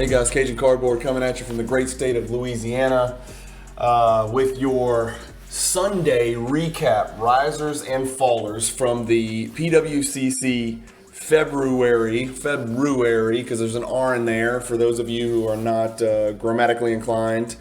guys, Cajun Cardboard coming at you from the great state of Louisiana with your Sunday recap, risers and fallers from the PWCC February, because there's an R in there for those of you who are not grammatically inclined.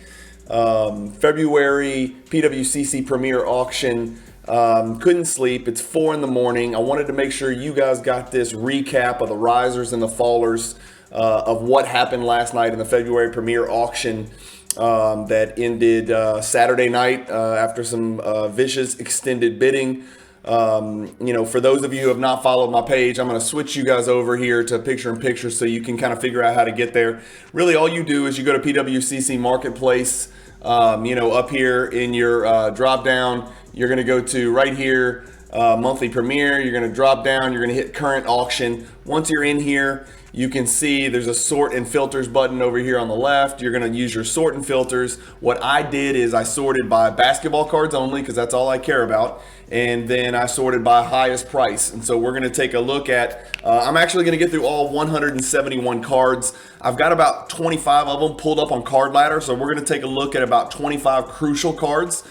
February PWCC Premier Auction. Couldn't sleep. It's 4 in the morning. I wanted to make sure you guys got this recap of the risers and the fallers of what happened last night in the February Premier Auction that ended Saturday night after some vicious extended bidding. For those of you who have not followed my page, I'm going to switch you guys over here to picture-in-picture so you can kind of figure out how to get there. Really, all you do is you go to PWCC Marketplace, up here in your drop-down. You're going to go to right here, monthly premiere. You're going to drop down. You're going to hit current auction. Once you're in here, you can see there's a sort and filters button over here on the left. You're going to use your sort and filters. What I did is I sorted by basketball cards only because that's all I care about. And then I sorted by highest price. And so we're going to take a look at, I'm actually going to get through all 171 cards. I've got about 25 of them pulled up on Card Ladder. So we're going to take a look at about 25 crucial cards.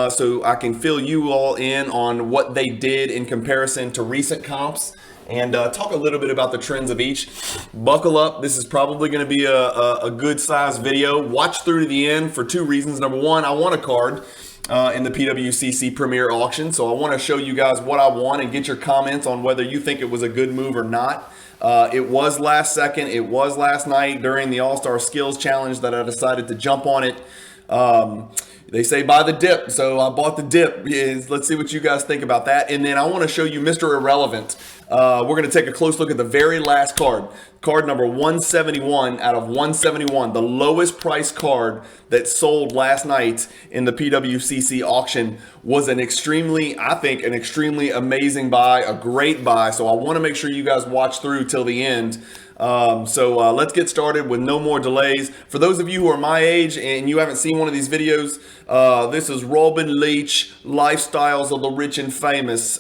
So I can fill you all in on what they did in comparison to recent comps and talk a little bit about the trends of each. Buckle up. This is probably going to be a good size video. Watch through to the end for 2 reasons. Number one, I want a card in the PWCC Premier Auction. So I want to show you guys what I want and get your comments on whether you think it was a good move or not. It was last second. It was last night during the All-Star Skills Challenge that I decided to jump on it. They say buy the dip, so I bought the dip. Let's see what you guys think about that. And then I want to show you Mr. Irrelevant. We're going to take a close look at the very last card. Card number 171 out of 171, the lowest price card that sold last night in the PWCC auction was an extremely amazing buy, a great buy. So I want to make sure you guys watch through till the end. Let's get started with no more delays. For those of you who are my age and you haven't seen one of these videos, this is Robin Leach, Lifestyles of the Rich and Famous.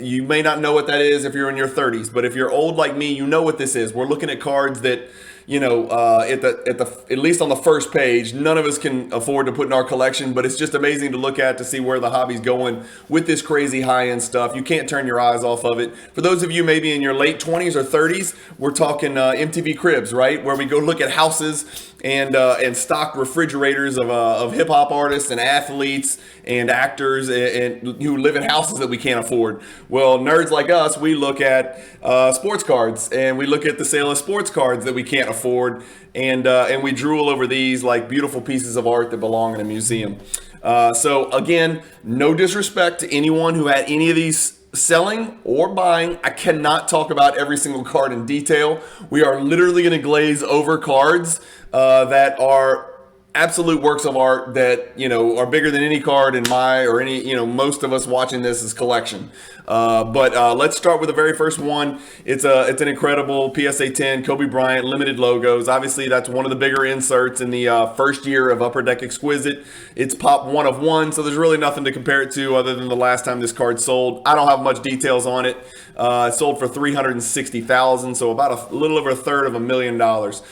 You may not know what that is if you're in your 30s, but if you're old like me, you know what this is. We're looking at cards that, at least on the first page, none of us can afford to put in our collection, but it's just amazing to look at to see where the hobby's going with this crazy high-end stuff. You can't turn your eyes off of it. For those of you maybe in your late 20s or 30s, we're talking MTV Cribs, right? Where we go look at houses and stock refrigerators of hip-hop artists and athletes and actors and who live in houses that we can't afford. Well, nerds like us, we look at sports cards and we look at the sale of sports cards that we can't afford, and we drool over these like beautiful pieces of art that belong in a museum. So again, no disrespect to anyone who had any of these selling or buying. I cannot talk about every single card in detail. We are literally going to glaze over cards that are absolute works of art that are bigger than any card in my or any most of us watching this is collection. But let's start with the very first one. It's an incredible PSA 10 Kobe Bryant limited logos. Obviously, that's one of the bigger inserts in the first year of Upper Deck Exquisite. It's pop 1 of 1, so there's really nothing to compare it to other than the last time this card sold. I don't have much details on it. It sold for $360,000, so about a little over $250,000.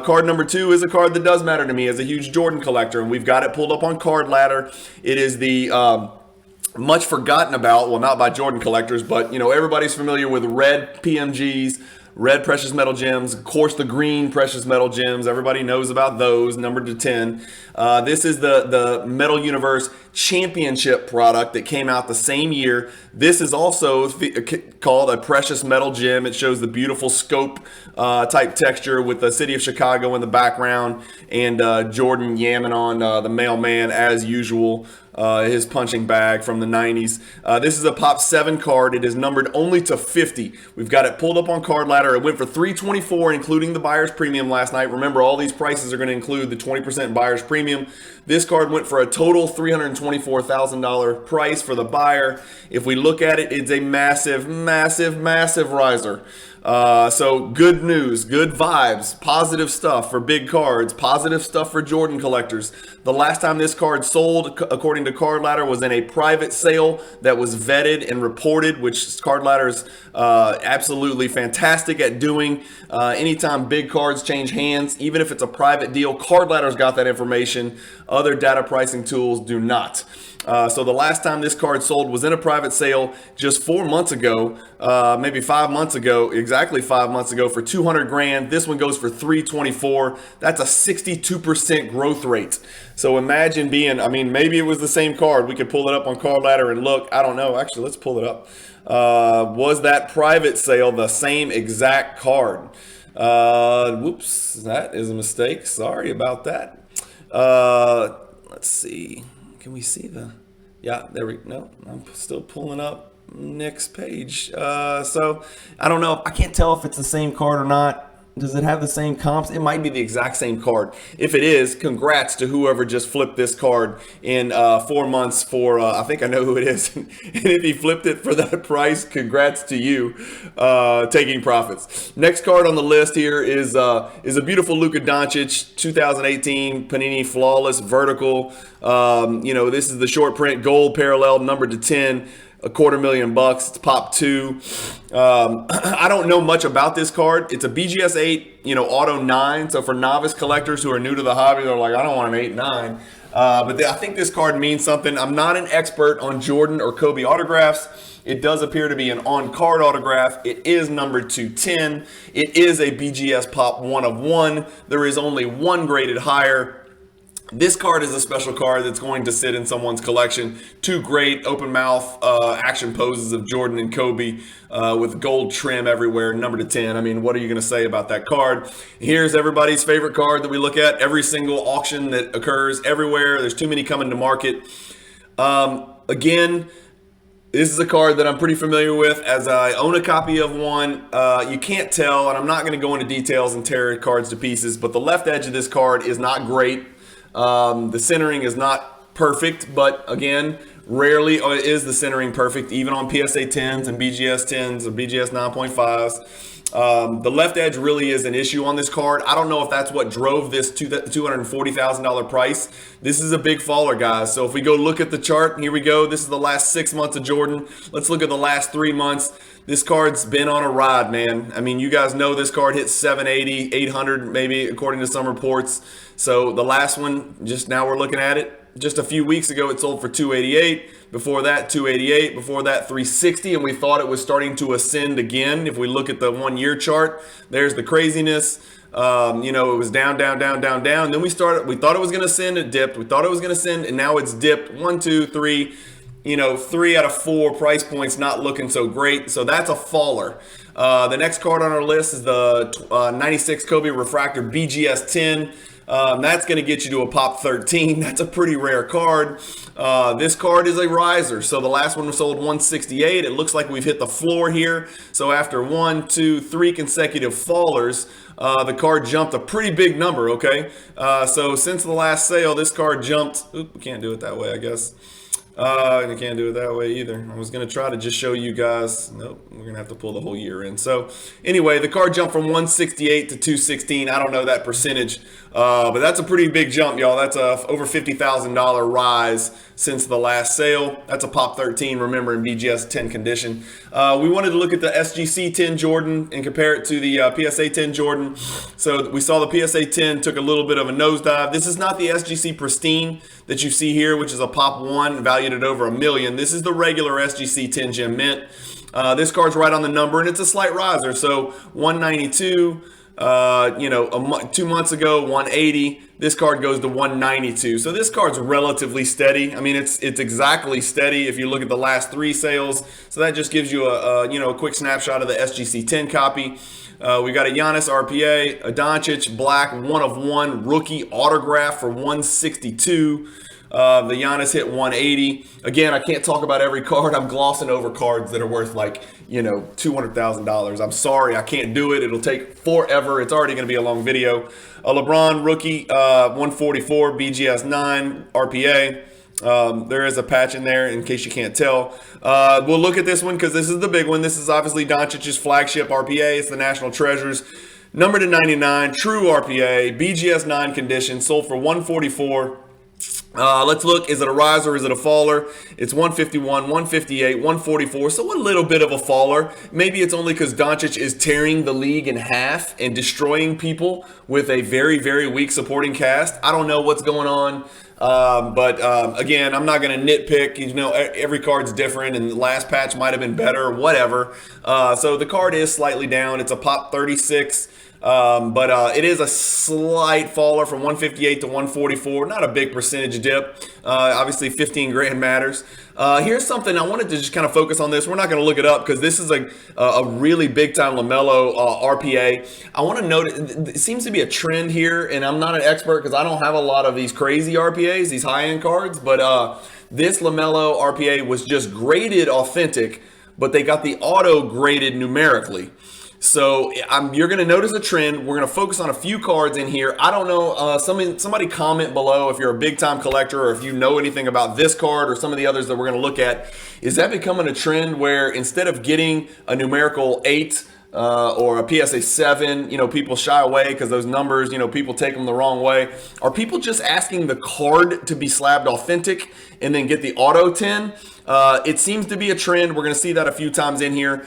Card number 2 is a card that does matter to me as a huge Jordan collector, and we've got it pulled up on Card Ladder. It is the much forgotten about, well, not by Jordan collectors, but everybody's familiar with red PMGs, red precious metal gems, of course the green precious metal gems. Everybody knows about those, numbered to 10. This is the Metal Universe Championship product that came out the same year. This is also called a precious metal gem. It shows the beautiful scope type texture with the city of Chicago in the background and Jordan yamming on the mailman as usual. His punching bag from the 90s. This is a Pop 7 card. It is numbered only to 50. We've got it pulled up on Card Ladder. It went for $324, including the buyer's premium last night. Remember, all these prices are going to include the 20% buyer's premium. This card went for a total $324,000 price for the buyer. If we look at it, it's a massive, massive, massive riser. So good news, good vibes, positive stuff for big cards, positive stuff for Jordan collectors. The last time this card sold, according to Card Ladder, was in a private sale that was vetted and reported, which Card Ladder is absolutely fantastic at doing. Anytime big cards change hands, even if it's a private deal, Card Ladder's got that information. Other data pricing tools do not. So the last time this card sold was in a private sale just 4 months ago, maybe 5 months ago, exactly 5 months ago, for 200 grand. This one goes for 324. That's a 62% growth rate. So imagine being, I mean, maybe it was the same card. We could pull it up on Card Ladder and look. I don't know. Actually, let's pull it up. Was that private sale the same exact card? Whoops, that is a mistake. Sorry about that. Let's see. Can we see the, yeah, there we, no, I'm still pulling up next page. So I don't know. I can't tell if it's the same card or not. Does it have the same comps? It might be the exact same card. If it is, congrats to whoever just flipped this card in 4 months for, I think I know who it is. And if he flipped it for that price, congrats to you, taking profits. Next card on the list here is a beautiful Luka Doncic 2018 Panini Flawless Vertical. This is the short print gold parallel numbered to 10. $250,000. It's pop 2. I don't know much about this card. It's a BGS 8, auto 9. So for novice collectors who are new to the hobby, they're like, I don't want an 8-9. But I think this card means something. I'm not an expert on Jordan or Kobe autographs. It does appear to be an on-card autograph. It is numbered to 10. It is a BGS pop 1 of 1. There is only one graded higher. This card is a special card that's going to sit in someone's collection. 2 great open mouth action poses of Jordan and Kobe with gold trim everywhere, number to 10. I mean, what are you going to say about that card? Here's everybody's favorite card that we look at every single auction that occurs everywhere. There's too many coming to market. Again, this is a card that I'm pretty familiar with as I own a copy of one. You can't tell, and I'm not going to go into details and tear cards to pieces, but the left edge of this card is not great. The centering is not perfect, but again, rarely is the centering perfect, even on PSA 10s and BGS 10s or BGS 9.5s. The left edge really is an issue on this card. I don't know if that's what drove this to the $240,000 price. This is a big faller, guys. So if we go look at the chart, here we go. This is the last 6 months of Jordan. Let's look at the last 3 months. This card's been on a ride, man. I mean, you guys know this card hit 780, 800 maybe, according to some reports. So the last one, just now we're looking at it. Just a few weeks ago, it sold for 288. Before that, 288. Before that, 360. And we thought it was starting to ascend again. If we look at the 1 year chart, there's the craziness. It was down, down, down, down, down. Then we thought it was going to ascend. It dipped. We thought it was going to ascend, and now it's dipped. 1, 2, 3. 3 out of 4 price points not looking so great. So that's a faller. The next card on our list is the 96 Kobe Refractor BGS 10. That's going to get you to a pop 13. That's a pretty rare card. This card is a riser. So the last one was sold 168. It looks like we've hit the floor here. So after 1, 2, 3 consecutive fallers, the card jumped a pretty big number, okay? So since the last sale, this card jumped. Oop, we can't do it that way, I guess. And I can't do it that way either. I was going to try to just show you guys. Nope, we're going to have to pull the whole year in. So anyway, the card jumped from 168 to 216. I don't know that percentage, but that's a pretty big jump, y'all. That's a over $50,000 rise since the last sale. That's a pop 13, remember, in BGS 10 condition. We wanted to look at the SGC 10 Jordan and compare it to the PSA 10 Jordan. So we saw the PSA 10 took a little bit of a nosedive. This is not the SGC Pristine that you see here, which is a pop 1 valued at over $1 million. This is the regular SGC 10 Gem Mint. This card's right on the number, and it's a slight riser. So 192, 2 months ago, 180. This card goes to 192. So this card's relatively steady. I mean, it's exactly steady if you look at the last 3 sales. So that just gives you a quick snapshot of the SGC 10 copy. We got a Giannis RPA, a Doncic black 1 of 1 rookie autograph for 162. The Giannis hit 180. Again, I can't talk about every card. I'm glossing over cards that are worth like, $200,000. I'm sorry, I can't do it. It'll take forever. It's already going to be a long video. A LeBron rookie, 144, BGS 9, RPA. There is a patch in there in case you can't tell. We'll look at this one because this is the big one. This is obviously Doncic's flagship RPA. It's the National Treasures. Number to 99, true RPA, BGS 9 condition, sold for 144. Let's look. Is it a riser? Is it a faller? It's 151, 158, 144. So a little bit of a faller. Maybe it's only because Doncic is tearing the league in half and destroying people with a very, very weak supporting cast. I don't know what's going on. But again, I'm not going to nitpick. Every card's different, and the last patch might have been better, whatever. So the card is slightly down. It's a pop 36. But it is a slight faller from 158 to 144. Not a big percentage dip. Obviously, 15 grand matters. Here's something I wanted to just kind of focus on this. We're not going to look it up because this is a really big time LaMelo RPA. I want to note it seems to be a trend here, and I'm not an expert because I don't have a lot of these crazy RPAs, these high-end cards. But this LaMelo RPA was just graded authentic, but they got the auto graded numerically. So you're going to notice a trend. We're going to focus on a few cards in here. I don't know. Somebody comment below if you're a big time collector or if you know anything about this card or some of the others that we're going to look at. Is that becoming a trend where instead of getting a numerical 8 or a PSA 7, people shy away because those numbers, people take them the wrong way? Are people just asking the card to be slabbed authentic and then get the auto 10? It seems to be a trend. We're going to see that a few times in here.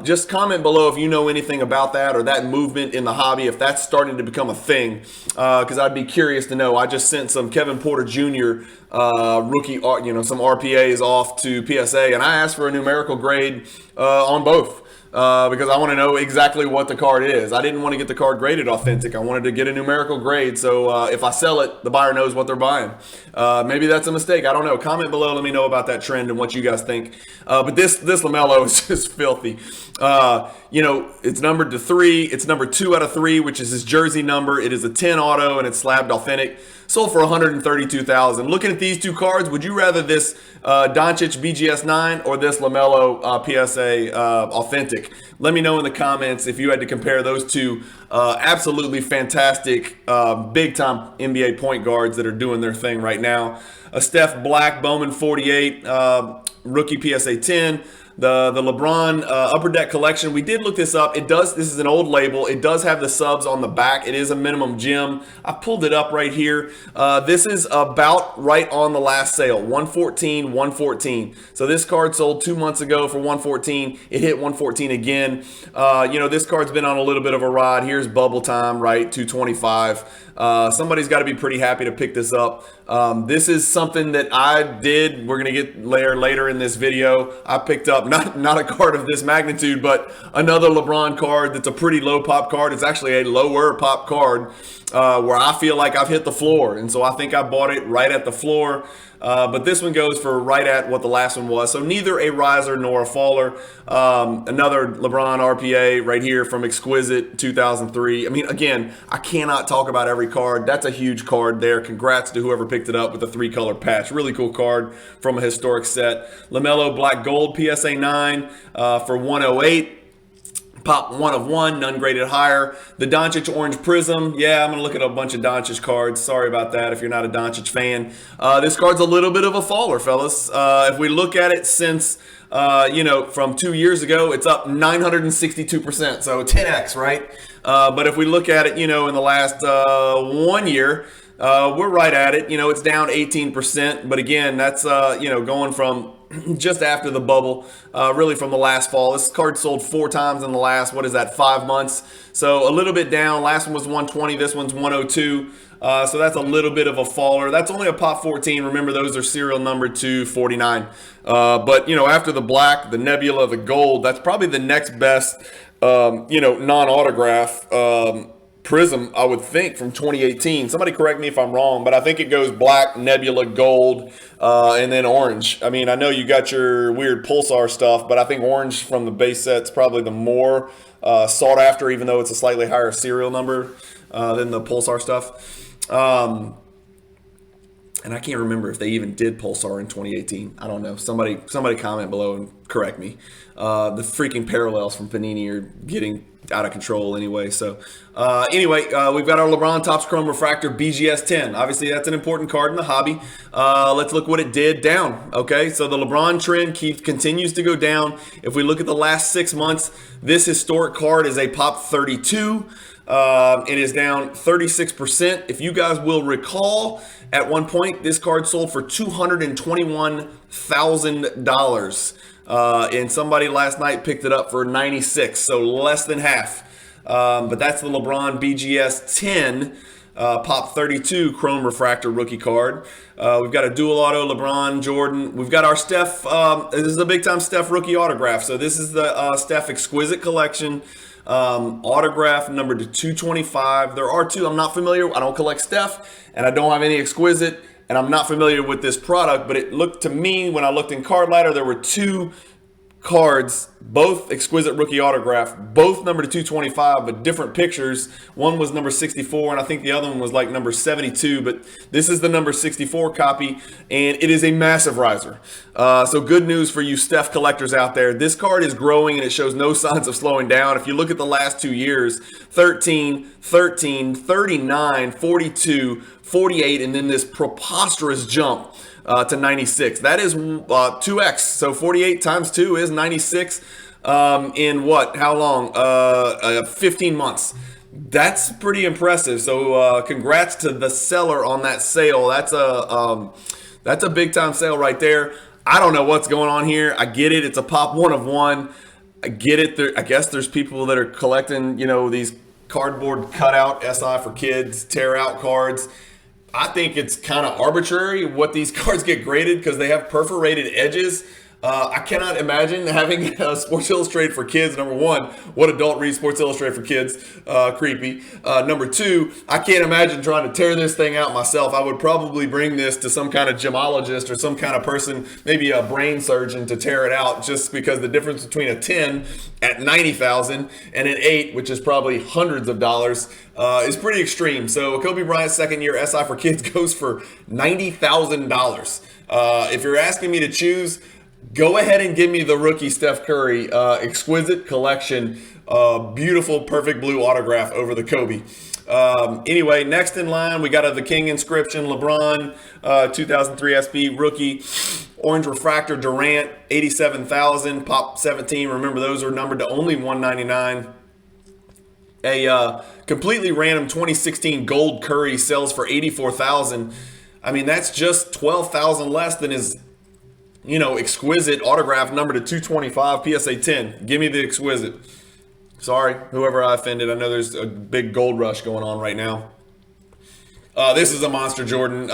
Just comment below if you know anything about that or that movement in the hobby, if that's starting to become a thing, because I'd be curious to know. I just sent some Kevin Porter Jr. Rookie, some RPAs off to PSA, and I asked for a numerical grade on both. Because I want to know exactly what the card is. I didn't want to get the card graded authentic. I wanted to get a numerical grade, so if I sell it, the buyer knows what they're buying. Maybe that's a mistake. I don't know. Comment below. Let me know about that trend and what you guys think. But this LaMelo is just filthy. It's numbered to 3. It's number 2 out of 3, which is his jersey number. It is a 10 auto, and it's slabbed authentic. Sold for $132,000. Looking at these two cards, would you rather this Doncic BGS 9 or this LaMelo PSA authentic? Let me know in the comments if you had to compare those two absolutely fantastic big-time NBA point guards that are doing their thing right now. A Steph Black Bowman 48, rookie PSA 10. The LeBron Upper Deck Collection. We did look this up. This is an old label. It does have the subs on the back. It is a minimum gem. I pulled it up right here. This is about right on the last sale. 114. So this card sold 2 months ago for 114. It hit 114 again. This card's been on a little bit of a ride. Here's bubble time, right? 225. Somebody's got to be pretty happy to pick this up. This is something that I did. We're going to get later in this video. I picked up not a card of this magnitude, but another LeBron card that's a pretty low pop card. It's actually a lower pop card where I feel like I've hit the floor. And so I think I bought it right at the floor. But this one goes for right at what the last one was. So neither a riser nor a faller. Another LeBron RPA right here from Exquisite 2003. I mean, again, I cannot talk about every card. That's a huge card there. Congrats to whoever picked it up with the 3-color patch. Really cool card from a historic set. LaMelo Black Gold PSA 9 for 108. Pop 1 of 1, none graded higher. The Doncic Orange Prism. Yeah, I'm going to look at a bunch of Doncic cards. Sorry about that if you're not a Doncic fan. This card's a little bit of a faller, fellas. If we look at it since, from 2 years ago, it's up 962%. So 10x, right? But if we look at it, in the last 1 year, we're right at it. It's down 18%. But again, that's, going from just after the bubble, really from the last fall. This card sold 4 times in the last, 5 months. So a little bit down. Last one was 120. This one's 102. So that's a little bit of a faller. That's only a pop 14. Remember, those are serial numbered to 49. But, after the black, the nebula, the gold, that's probably the next best, non-autograph prism, I would think, from 2018. Somebody correct me if I'm wrong, but I think it goes black, nebula, gold, and then orange. I mean, I know you got your weird pulsar stuff, but I think orange from the base set's probably the more sought after, even though it's a slightly higher serial number than the pulsar stuff. and I can't remember if they even did Pulsar in 2018. I don't know. Somebody comment below and correct me. The freaking parallels from Panini are getting out of control anyway. So anyway, we've got our LeBron Topps Chrome Refractor BGS 10. Obviously, that's an important card in the hobby. Let's look what it did down. Okay, so the LeBron trend continues to go down. If we look at the last 6 months, this historic card is a Pop 32. It is down 36%. If you guys will recall, at one point, this card sold for $221,000. And somebody last night picked it up for 96, so less than half. But that's the LeBron BGS 10 Pop 32 Chrome Refractor rookie card. We've got a dual auto LeBron, Jordan. We've got our Steph. This is a big time Steph rookie autograph. So this is the Steph Exquisite Collection. Autograph number to 225. There are two. I'm not familiar. I don't collect Steph, and I don't have any Exquisite, and I'm not familiar with this product, but it looked to me, when I looked in Card Ladder, there were two cards, both Exquisite rookie autograph, both number to 225, but different pictures. One was number 64, and I think the other one was like number 72, but this is the number 64 copy, and it is a massive riser. So good news for you Steph collectors out there. This card is growing, and it shows no signs of slowing down. If you look at the last 2 years, 13, 13, 39, 42, 48, and then this preposterous jump to 96. That is 2x. So 48 times 2 is 96 in what? How long? 15 months. That's pretty impressive. So congrats to the seller on that sale. That's a big time sale right there. I don't know what's going on here. I get it. It's a pop 1 of 1. I get it. I guess there's people that are collecting, these cardboard cutout SI for kids, tear out cards. I think it's kind of arbitrary what these cards get graded because they have perforated edges. I cannot imagine having Sports Illustrated for kids. Number one, what adult reads Sports Illustrated for kids? Creepy. Number two, I can't imagine trying to tear this thing out myself. I would probably bring this to some kind of gemologist or some kind of person, maybe a brain surgeon, to tear it out, just because the difference between a 10 at 90,000 and an 8, which is probably hundreds of dollars, is pretty extreme. So Kobe Bryant's second year SI for kids goes for $90,000. If you're asking me to choose, go ahead and give me the rookie Steph Curry Exquisite Collection, beautiful, perfect blue autograph over the Kobe. Anyway, next in line, we got the King inscription, LeBron, 2003 SB rookie, orange refractor Durant, 87,000, pop 17. Remember, those are numbered to only 199. A completely random 2016 gold Curry sells for 84,000. I mean, that's just 12,000 less than his exquisite autograph number to 225 PSA 10. Give me the exquisite. Sorry, whoever I offended. I know there's a big gold rush going on right now. This is a monster Jordan,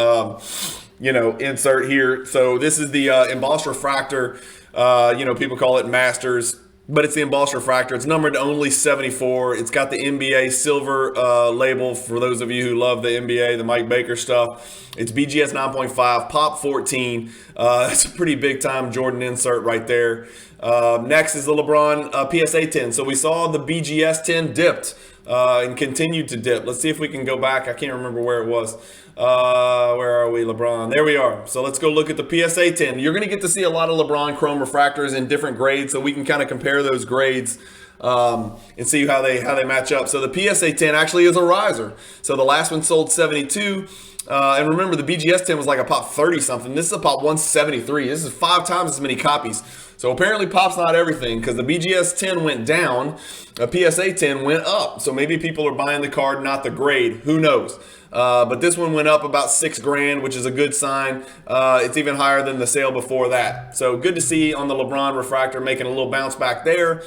insert here. So this is the embossed refractor. People call it Masters, but it's the embossed refractor. It's numbered to only 74. It's got the NBA silver label for those of you who love the NBA, the Mike Baker stuff. It's BGS 9.5, pop 14. That's a pretty big time Jordan insert right there. Next is the LeBron PSA 10. So we saw the BGS 10 dipped and continued to dip. Let's see if we can go back. I can't remember where it was. Where are we, LeBron? There we are. So let's go look at the PSA 10. You're going to get to see a lot of LeBron Chrome refractors in different grades, so we can kind of compare those grades and see how they match up. So the PSA 10 actually is a riser. So the last one sold 72. And remember, the BGS 10 was like a pop 30 something. This is a pop 173. This is 5 times as many copies. So apparently pop's not everything, because the BGS 10 went down, a PSA 10 went up. So maybe people are buying the card, not the grade. Who knows? But this one went up about $6,000, which is a good sign. It's even higher than the sale before that. So good to see on the LeBron refractor making a little bounce back there.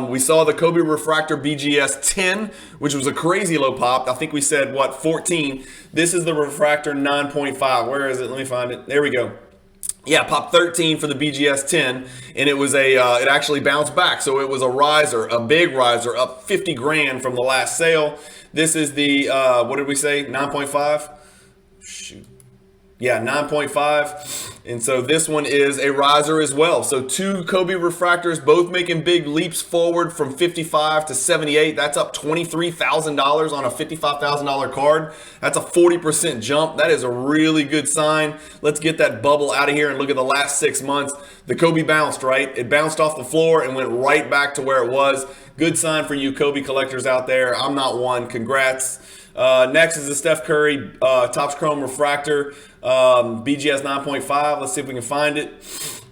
We saw the Kobe refractor BGS 10, which was a crazy low pop. I think we said, 14. This is the refractor 9.5. Where is it? Let me find it. There we go. Yeah, pop 13 for the BGS 10, and it was it actually bounced back. So it was a riser, a big riser, up $50,000 from the last sale. This is the, what did we say, 9.5? Shoot. Yeah, 9.5. And so this one is a riser as well. So two Kobe refractors, both making big leaps forward from 55 to 78. That's up $23,000 on a $55,000 card. That's a 40% jump. That is a really good sign. Let's get that bubble out of here and look at the last 6 months. The Kobe bounced, right? It bounced off the floor and went right back to where it was. Good sign for you Kobe collectors out there. I'm not one. Congrats. Next is the Steph Curry Topps Chrome Refractor, BGS 9.5. Let's see if we can find it.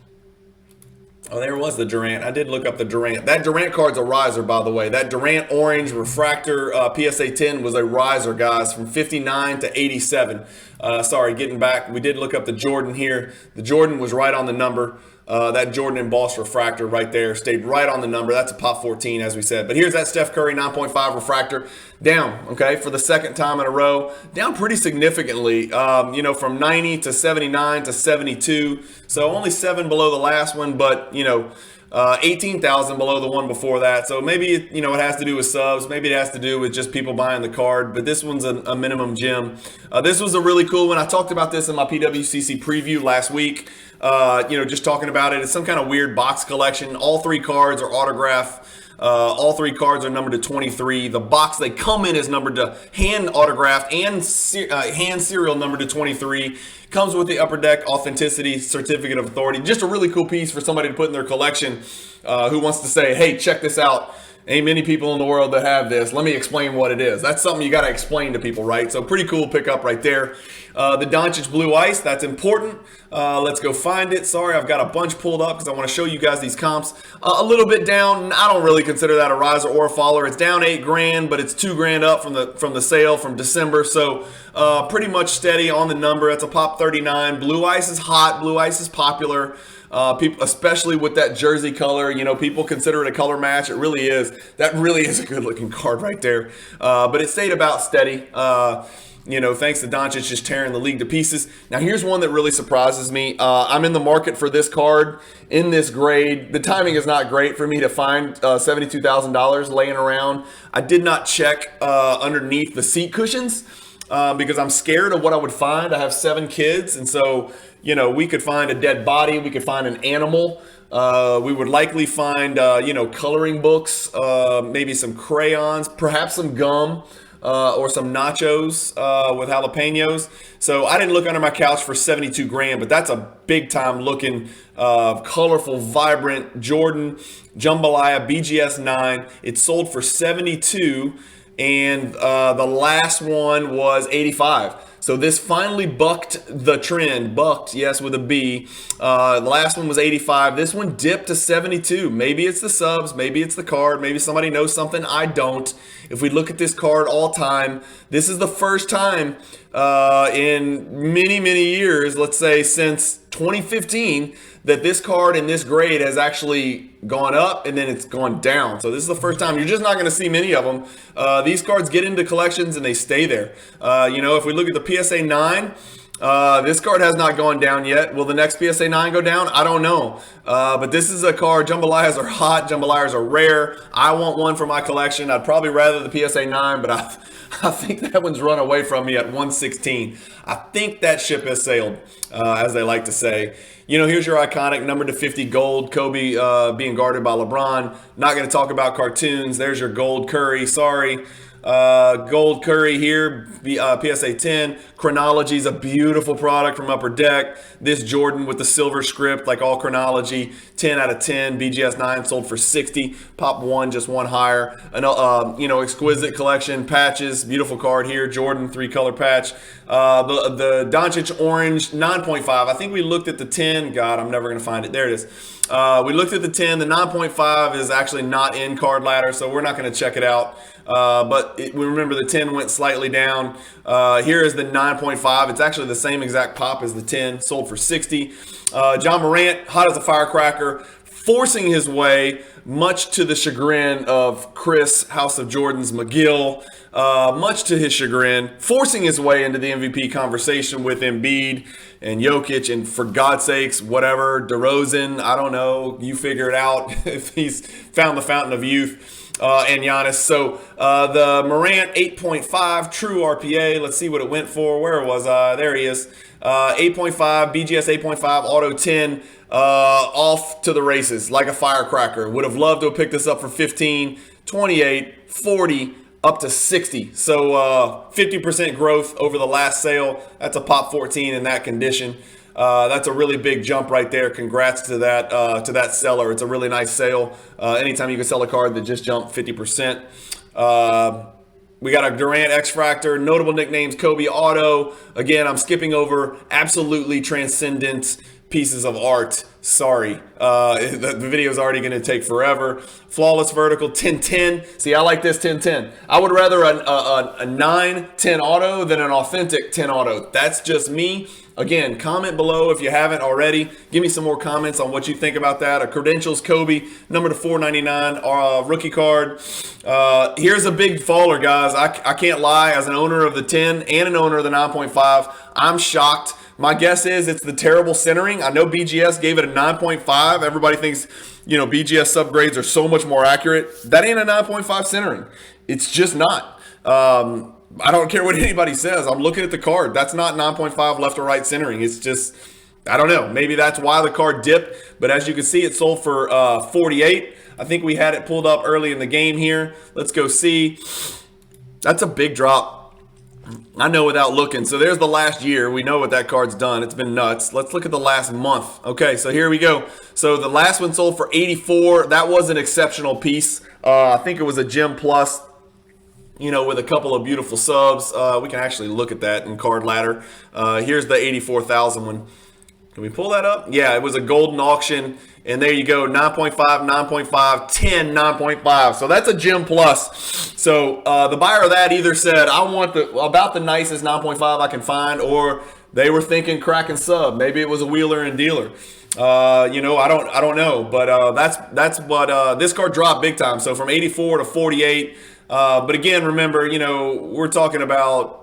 Oh, there was the Durant. I did look up the Durant. That Durant card's a riser, by the way. That Durant Orange Refractor PSA 10 was a riser, guys, from 59 to 87. Sorry, getting back. We did look up the Jordan here. The Jordan was right on the number. That Jordan embossed refractor right there stayed right on the number. That's a pop 14, as we said. But here's that Steph Curry 9.5 refractor down, okay, for the second time in a row. Down pretty significantly, from 90 to 79 to 72. So only 7 below the last one, but, 18,000 below the one before that. So maybe, it has to do with subs. Maybe it has to do with just people buying the card. But this one's a minimum gem. This was a really cool one. I talked about this in my PWCC preview last week. Just talking about it. It's some kind of weird box collection. All 3 cards are autographed. All 3 cards are numbered to 23. The box they come in is numbered to hand autographed and hand serial numbered to 23. Comes with the Upper Deck Authenticity Certificate of Authority. Just a really cool piece for somebody to put in their collection who wants to say, hey, check this out. Ain't many people in the world that have this. Let me explain what it is. That's something you got to explain to people, right? So pretty cool pickup right there. The Doncic Blue Ice, that's important. Let's go find it. Sorry, I've got a bunch pulled up because I want to show you guys these comps. A little bit down. I don't really consider that a riser or a faller. It's down $8,000, but it's $2,000 up from the sale from December. So pretty much steady on the number. It's a pop 39. Blue Ice is hot. Blue Ice is popular. People, especially with that jersey color, people consider it a color match. It really is. That really is a good looking card right there. But it stayed about steady. Thanks to Doncic just tearing the league to pieces. Now, here's one that really surprises me. I'm in the market for this card in this grade. The timing is not great for me to find $72,000 laying around. I did not check underneath the seat cushions because I'm scared of what I would find. I have 7 kids, and so we could find a dead body. We could find an animal. We would likely find, coloring books, maybe some crayons, perhaps some gum, or some nachos with jalapenos. So I didn't look under my couch for $72,000, but that's a big time looking, colorful, vibrant Jordan Jambalaya BGS 9. It sold for $72,000, and the last one was $85,000. So this finally bucked the trend. Bucked, yes, with a B. The last one was $85,000. This one dipped to $72,000. Maybe it's the subs. Maybe it's the card. Maybe somebody knows something I don't. If we look at this card all time, this is the first time in many, many years, let's say since 2015, that this card in this grade has actually gone up and then it's gone down. So this is the first time. You're just not going to see many of them. These cards get into collections and they stay there. If we look at the PSA 9, this card has not gone down yet. Will the next PSA 9 go down? I don't know. But this is a card. Jambalayas are hot. Jambalayas are rare. I want one for my collection. I'd probably rather the PSA 9, but I think that one's run away from me at 116. I think that ship has sailed, as they like to say. Here's your iconic number to 50 gold Kobe being guarded by LeBron. Not going to talk about cartoons. There's your gold Curry. Sorry. Gold Curry here, PSA 10. Chronology is a beautiful product from Upper Deck. This Jordan with the silver script, like all Chronology, 10 out of 10. BGS 9 sold for 60. Pop 1, just one higher. Exquisite collection, patches, beautiful card here. Jordan 3-color patch. The Doncic Orange 9.5. I think we looked at the 10. God, I'm never going to find it. There it is. We looked at the 10. The 9.5 is actually not in card ladder, so we're not going to check it out. We remember the 10 went slightly down. Here is the 9.5. It's actually the same exact pop as the 10, sold for 60. John Morant, hot as a firecracker, forcing his way, much to the chagrin of Chris, House of Jordans McGill, much to his chagrin, forcing his way into the MVP conversation with Embiid and Jokic, and for God's sakes, whatever, DeRozan, I don't know, you figure it out if he's found the fountain of youth. and Giannis. So the Morant 8.5 true RPA. Let's see what it went for. Where was I? There he is. 8.5 BGS 8.5 auto 10. Off to the races like a firecracker. Would have loved to have picked this up for 15, 28, 40, up to 60. So 50% growth over the last sale. That's a pop 14 in that condition. That's a really big jump right there. Congrats to that seller. It's a really nice sale. Anytime you can sell a card that just jumped 50%. We got a Durant X-Fractor, notable nicknames, Kobe Auto. Again, I'm skipping over absolutely transcendent pieces of art. Sorry. The video is already going to take forever. Flawless Vertical 1010. See, I like this 1010. I would rather a 910 auto than an authentic 10 auto. That's just me. Again, comment below if you haven't already. Give me some more comments on what you think about that. A Credentials Kobe, number to 499, rookie card. Here's a big faller, guys. I can't lie. As an owner of the 10 and an owner of the 9.5, I'm shocked. My guess is it's the terrible centering. I know BGS gave it a 9.5. Everybody thinks, BGS subgrades are so much more accurate. That ain't a 9.5 centering. It's just not. I don't care what anybody says. I'm looking at the card. That's not 9.5 left or right centering. It's just, I don't know. Maybe that's why the card dipped. But as you can see, it sold for 48. I think we had it pulled up early in the game here. Let's go see. That's a big drop. I know without looking. So there's the last year. We know what that card's done. It's been nuts. Let's look at the last month. Okay, so here we go. So the last one sold for 84. That was an exceptional piece. I think it was a Gem Plus, with a couple of beautiful subs. We can actually look at that in Card Ladder. Here's the 84,000 one. Can we pull that up? Yeah, it was a golden auction. And there you go, 9.5, 9.5, 10, 9.5. So that's a Gem Plus. So the buyer of that either said, I want about the nicest 9.5 I can find, or they were thinking crack and sub. Maybe it was a wheeler and dealer. I don't know. But that's what this card dropped big time. So from 84 to 48. But again, remember, we're talking about,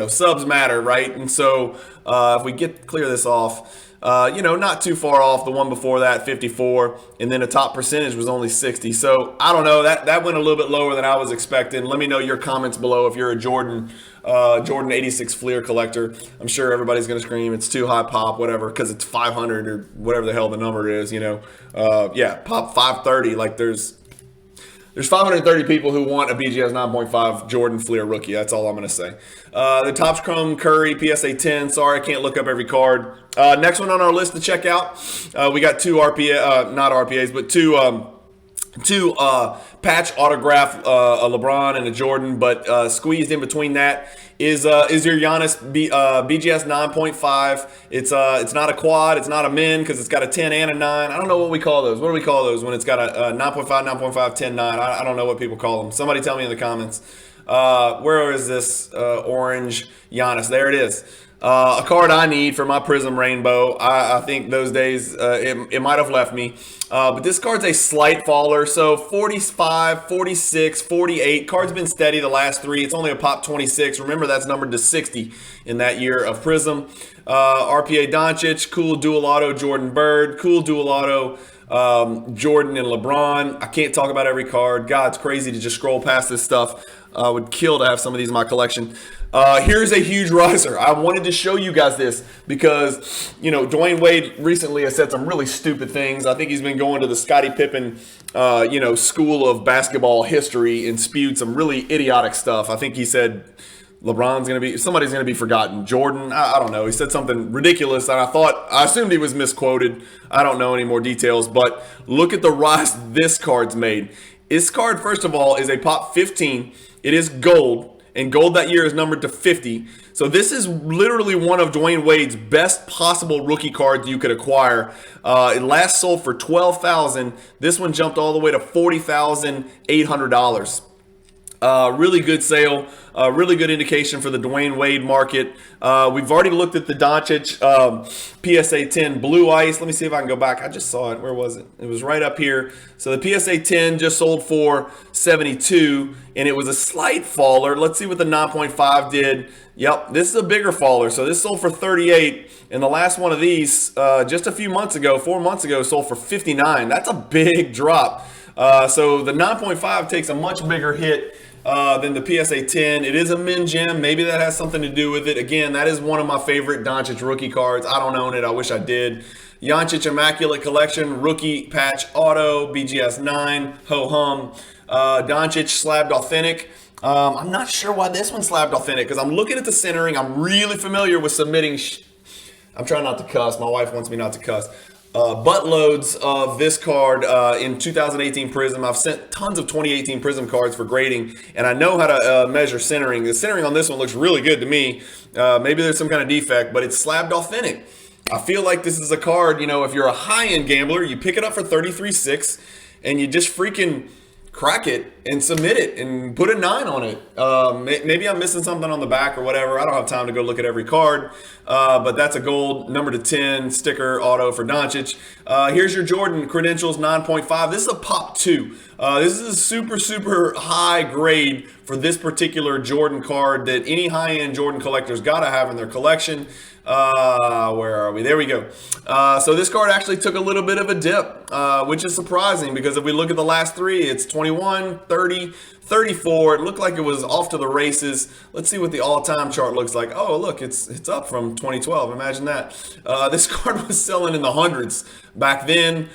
subs matter, right? And so if we clear this off, not too far off the one before that, 54, and then the top percentage was only 60. So I don't know, that went a little bit lower than I was expecting. Let me know your comments below if you're a Jordan 86 Fleer collector. I'm sure everybody's gonna scream it's too high pop, whatever, because it's 500 or whatever the hell the number is. Pop 530. Like there's 530 people who want a BGS 9.5 Jordan Fleer rookie. That's all I'm going to say. The Topps Chrome Curry PSA 10. Sorry, I can't look up every card. Next one on our list to check out. We got two not RPAs, but two patch autograph, a LeBron and a Jordan, but squeezed in between that is your Giannis BGS 9.5. It's not a quad, it's not a min because it's got a 10 and a 9. I don't know what we call those. What do we call those when it's got a 9.5, 9.5, 10, 9? I don't know what people call them. Somebody tell me in the comments. Where is this orange Giannis? There it is. A card I need for my Prism Rainbow. I think those days it might have left me. But this card's a slight faller. So 45, 46, 48. Card's been steady the last three. It's only a pop 26. Remember, that's numbered to 60 in that year of Prism. RPA Doncic, cool dual auto Jordan Bird, cool dual auto Jordan and LeBron. I can't talk about every card. God, it's crazy to just scroll past this stuff. I would kill to have some of these in my collection. Here's a huge riser. I wanted to show you guys this because, Dwayne Wade recently has said some really stupid things. I think he's been going to the Scottie Pippen, school of basketball history and spewed some really idiotic stuff. I think he said somebody's going to be forgotten. Jordan, I don't know. He said something ridiculous, and I assumed he was misquoted. I don't know any more details, but look at the rise this card's made. This card, first of all, is a pop 15. It is gold, and gold that year is numbered to 50. So this is literally one of Dwayne Wade's best possible rookie cards you could acquire. It last sold for $12,000. This one jumped all the way to $40,800. Really good sale, really good indication for the Dwayne Wade market. We've already looked at the Doncic PSA 10 Blue Ice. Let me see if I can go back. I just saw it. Where was it? It was right up here. So the PSA 10 just sold for $72, and it was a slight faller. Let's see what the 9.5 did. Yep, this is a bigger faller. So this sold for $38, and the last one of these just a few months ago, 4 months ago, sold for $59. That's a big drop. So the 9.5 takes a much bigger hit than the PSA 10. It is a min gem. Maybe that has something to do with it. Again, that is one of my favorite Doncic rookie cards. I don't own it. I wish I did. Doncic Immaculate Collection, rookie patch auto, BGS 9, ho-hum. Doncic slabbed authentic. I'm not sure why this one slabbed authentic because I'm looking at the centering. I'm really familiar with submitting. I'm trying not to cuss. My wife wants me not to cuss. Buttloads of this card in 2018 Prism. I've sent tons of 2018 Prism cards for grading, and I know how to measure centering. The centering on this one looks really good to me. Maybe there's some kind of defect, but it's slabbed authentic. I feel like this is a card, you know, if you're a high-end gambler, you pick it up for $33.6 and you just freaking crack it and submit it and put a 9 on it. Maybe I'm missing something on the back or whatever. I don't have time to go look at every card, but that's a gold number to 10 sticker auto for Doncic. Here's your Jordan credentials 9.5. This is a pop 2. This is a super high grade for this particular Jordan card that any high-end Jordan collector's got to have in their collection. Where are we? There we go. So this card actually took a little bit of a dip, which is surprising because if we look at the last three, it's 21, 30, 34. It looked like it was off to the races. Let's see what the all-time chart looks like. Oh, look, it's up from 2012. Imagine that. This card was selling in the hundreds back then.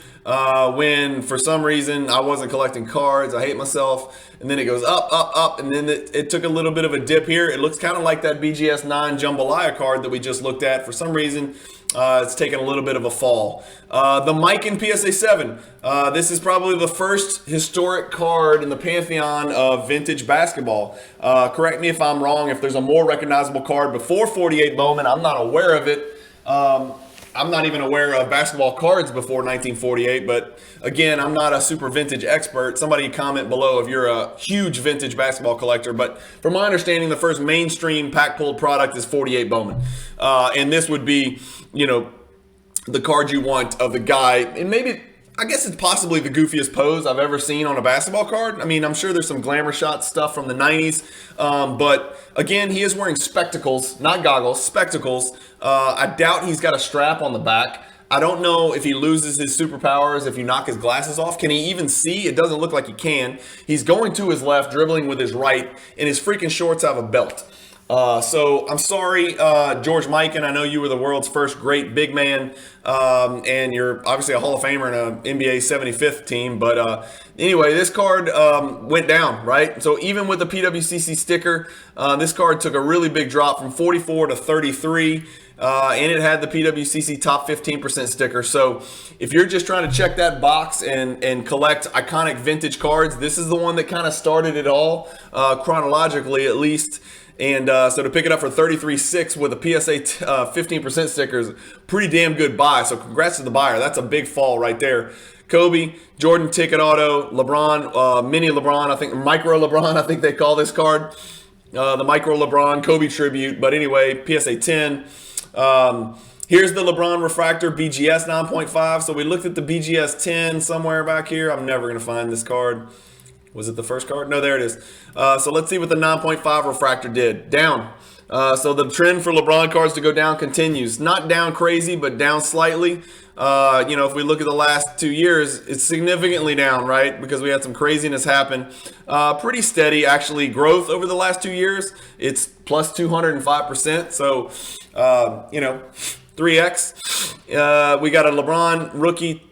When for some reason I wasn't collecting cards. I hate myself. And then it goes up, and then it took a little bit of a dip here. It looks kind of like that BGS 9 Jambalaya card that we just looked at. For some reason, it's taken a little bit of a fall. The Mike in PSA 7. This is probably the first historic card in the pantheon of vintage basketball. Correct me if I'm wrong. If there's a more recognizable card before 48 Bowman, I'm not aware of it. I'm not even aware of basketball cards before 1948, but again, I'm not a super vintage expert. Somebody comment below if you're a huge vintage basketball collector, but from my understanding, the first mainstream pack-pulled product is 48 Bowman. And this would be, you know, the card you want of the guy, and maybe, I guess it's possibly the goofiest pose I've ever seen on a basketball card. I mean, I'm sure there's some glamour shot stuff from the 90s, but again, he is wearing spectacles, not goggles, spectacles. I doubt he's got a strap on the back. I don't know if he loses his superpowers if you knock his glasses off. Can he even see? It doesn't look like he can. He's going to his left, dribbling with his right, and his freaking shorts have a belt. So I'm sorry, George Mikan. I know you were the world's first great big man, and you're obviously a Hall of Famer in an NBA 75th team. But anyway, this card went down, right? So even with the PWCC sticker, this card took a really big drop from 44 to 33. And it had the PWCC top 15% sticker. So if you're just trying to check that box and collect iconic vintage cards, this is the one that kind of started it all, chronologically at least. And so to pick it up for $33.6 with a PSA 15% sticker is pretty damn good buy. So congrats to the buyer. That's a big fall right there. Kobe, Jordan ticket auto, LeBron, mini LeBron, I think micro LeBron, I think they call this card. The micro LeBron Kobe tribute. But anyway, PSA 10. Here's the LeBron refractor BGS 9.5. So we looked at the BGS 10 somewhere back here. I'm never going to find this card. Was it the first card? No, there it is. So let's see what the 9.5 refractor did. Down. So the trend for LeBron cards to go down continues. Not down crazy, but down slightly. You know, if we look at the last 2 years, it's significantly down, right? Because we had some craziness happen. Pretty steady, actually, growth over the last 2 years. It's plus 205%. So, you know, 3X. We got a LeBron rookie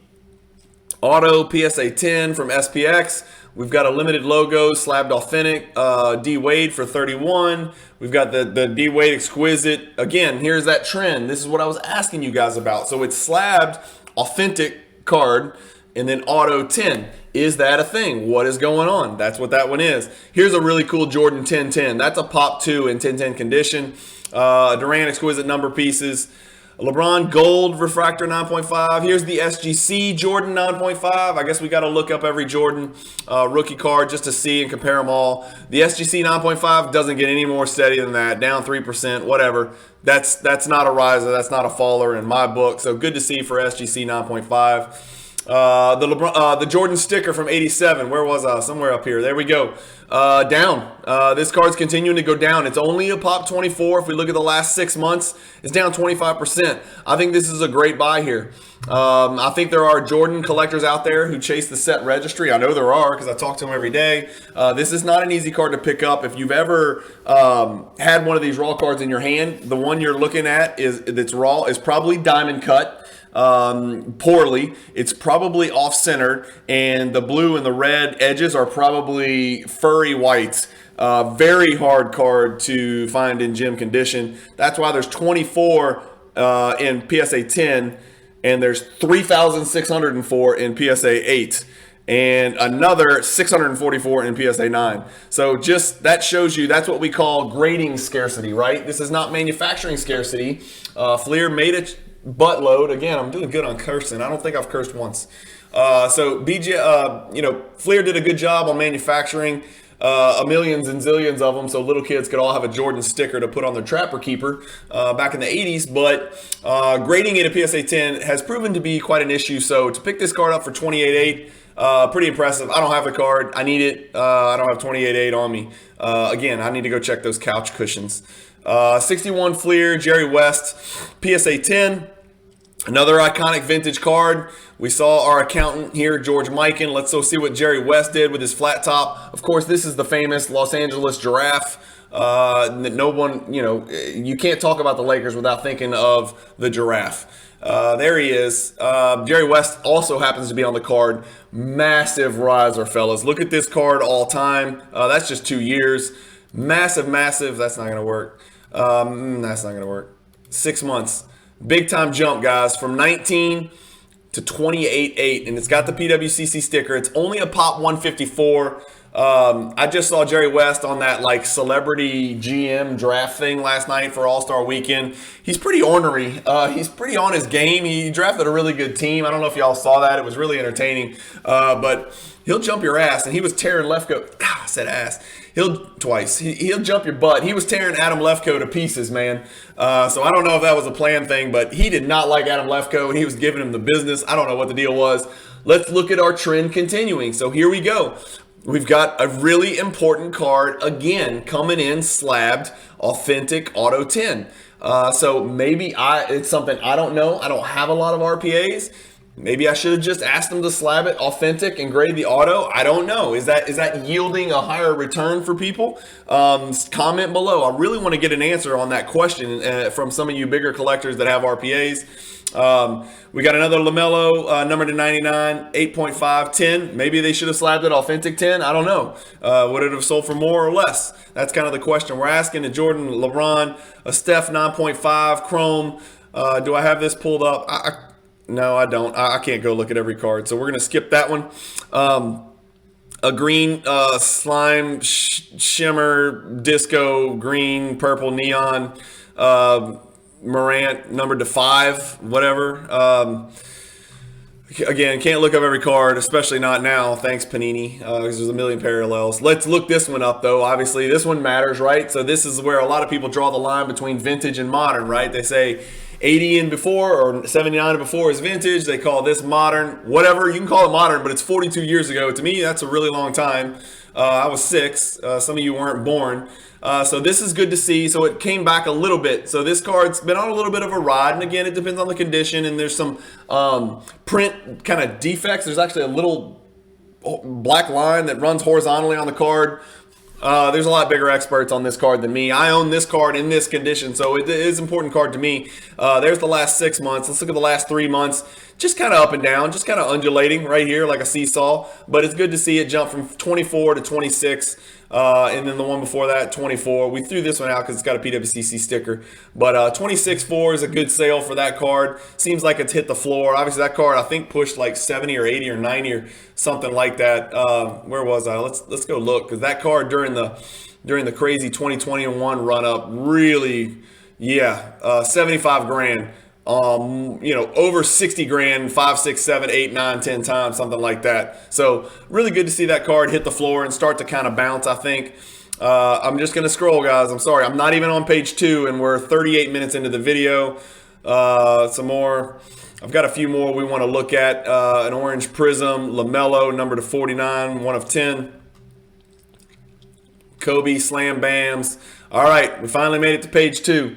auto PSA 10 from SPX. We've got a limited logo, slabbed authentic, D Wade for 31. We've got the D Wade exquisite. Again, here's that trend. This is what I was asking you guys about. So it's slabbed authentic card and then auto 10. Is that a thing? What is going on? That's what that one is. Here's a really cool Jordan 1010. That's a pop 2 in 1010 condition. Durant exquisite number pieces. LeBron Gold Refractor 9.5. Here's the SGC Jordan 9.5. I guess we got to look up every Jordan rookie card just to see and compare them all. The SGC 9.5 doesn't get any more steady than that. Down 3%, whatever. That's not a riser. That's not a faller in my book. So good to see for SGC 9.5. The Jordan sticker from '87. Where was I? Somewhere up here. There we go. Down. This card's continuing to go down. It's only a pop 24. If we look at the last 6 months, it's down 25%. I think this is a great buy here. I think there are Jordan collectors out there who chase the set registry. I know there are because I talk to them every day. This is not an easy card to pick up. If you've ever had one of these raw cards in your hand, the one you're looking at that's raw is probably diamond cut. Poorly. It's probably off-centered, and the blue and the red edges are probably furry whites. Very hard card to find in gem condition. That's why there's 24 in PSA 10, and there's 3,604 in PSA 8. And another 644 in PSA 9. So just that shows you that's what we call grading scarcity, right? This is not manufacturing scarcity. Fleer made it buttload. Again, I'm doing good on cursing. I don't think I've cursed once. So Fleer did a good job on manufacturing millions and zillions of them, so little kids could all have a Jordan sticker to put on their Trapper Keeper back in the 80s. But grading it at PSA 10 has proven to be quite an issue. So to pick this card up for 28.8, pretty impressive. I don't have the card. I need it. I don't have 28.8 on me. Again, I need to go check those couch cushions. 61 Fleer, Jerry West, PSA 10. Another iconic vintage card. We saw our accountant here, George Mikan. Let's go see what Jerry West did with his flat top. Of course, this is the famous Los Angeles giraffe. No one, you can't talk about the Lakers without thinking of the giraffe. There he is. Jerry West also happens to be on the card. Massive riser, fellas. Look at this card all time. That's just 2 years. Massive. That's not going to work. That's not going to work. 6 months. Big time jump, guys, from 19 to 28.8, and it's got the PWCC sticker. It's only a pop 154. I just saw Jerry West on that like celebrity GM draft thing last night for All-Star Weekend. He's pretty ornery. He's pretty on his game. He drafted a really good team. I don't know if y'all saw that. It was really entertaining. But he'll jump your ass, and he was tearing Lefko. I said ass. He'll jump your butt. He was tearing Adam Lefko to pieces, man. So I don't know if that was a planned thing, but he did not like Adam Lefko, and he was giving him the business. I don't know what the deal was. Let's look at our trend continuing. So here we go. We've got a really important card, again, coming in slabbed, authentic auto 10. So maybe it's something I don't know. I don't have a lot of RPAs. Maybe I should have just asked them to slab it authentic and grade the auto. I don't know. Is that yielding a higher return for people? Comment below. I really want to get an answer on that question from some of you bigger collectors that have RPAs. We got another LaMelo, number to 99, 8.5, 10. Maybe they should have slabbed it authentic 10. I don't know. Would it have sold for more or less? That's kind of the question we're asking. A Jordan, LeBron, a Steph 9.5, Chrome. Do I have this pulled up? No, I don't. I can't go look at every card. So we're going to skip that one. A green slime, shimmer, disco, green, purple, neon, Morant, numbered to 5, whatever. Again, can't look up every card, especially not now. Thanks, Panini, because there's a million parallels. Let's look this one up, though. Obviously, this one matters, right? So this is where a lot of people draw the line between vintage and modern, right? They say 80 and before or 79 and before is vintage. They call this modern. Whatever, you can call it modern, but it's 42 years ago. To me, that's a really long time. I was 6. Some of you weren't born. So this is good to see. So it came back a little bit. So this card's been on a little bit of a ride. And again, it depends on the condition. And there's some print kind of defects. There's actually a little black line that runs horizontally on the card. There's a lot bigger experts on this card than me. I own this card in this condition, so it is an important card to me. There's the last 6 months. Let's look at the last 3 months. Just kind of up and down, just kind of undulating right here like a seesaw. But it's good to see it jump from 24 to 26. And then the one before that, 24. We threw this one out because it's got a PWCC sticker. But 26.4 is a good sale for that card. Seems like it's hit the floor. Obviously, that card, I think, pushed like 70 or 80 or 90 or something like that. Where was I? Let's go look, because that card during the crazy 2021 run-up really, 75 grand. Over 60 grand, 5, 6, 7, 8, 9, 10 times, something like that. So really good to see that card hit the floor and start to kind of bounce, I think. I'm just going to scroll, guys. I'm sorry. I'm not even on page 2, and we're 38 minutes into the video. Some more. I've got a few more we want to look at. An orange prism, LaMelo, number to 49, 1 of 10. Kobe, Slam Bams. All right, we finally made it to page 2.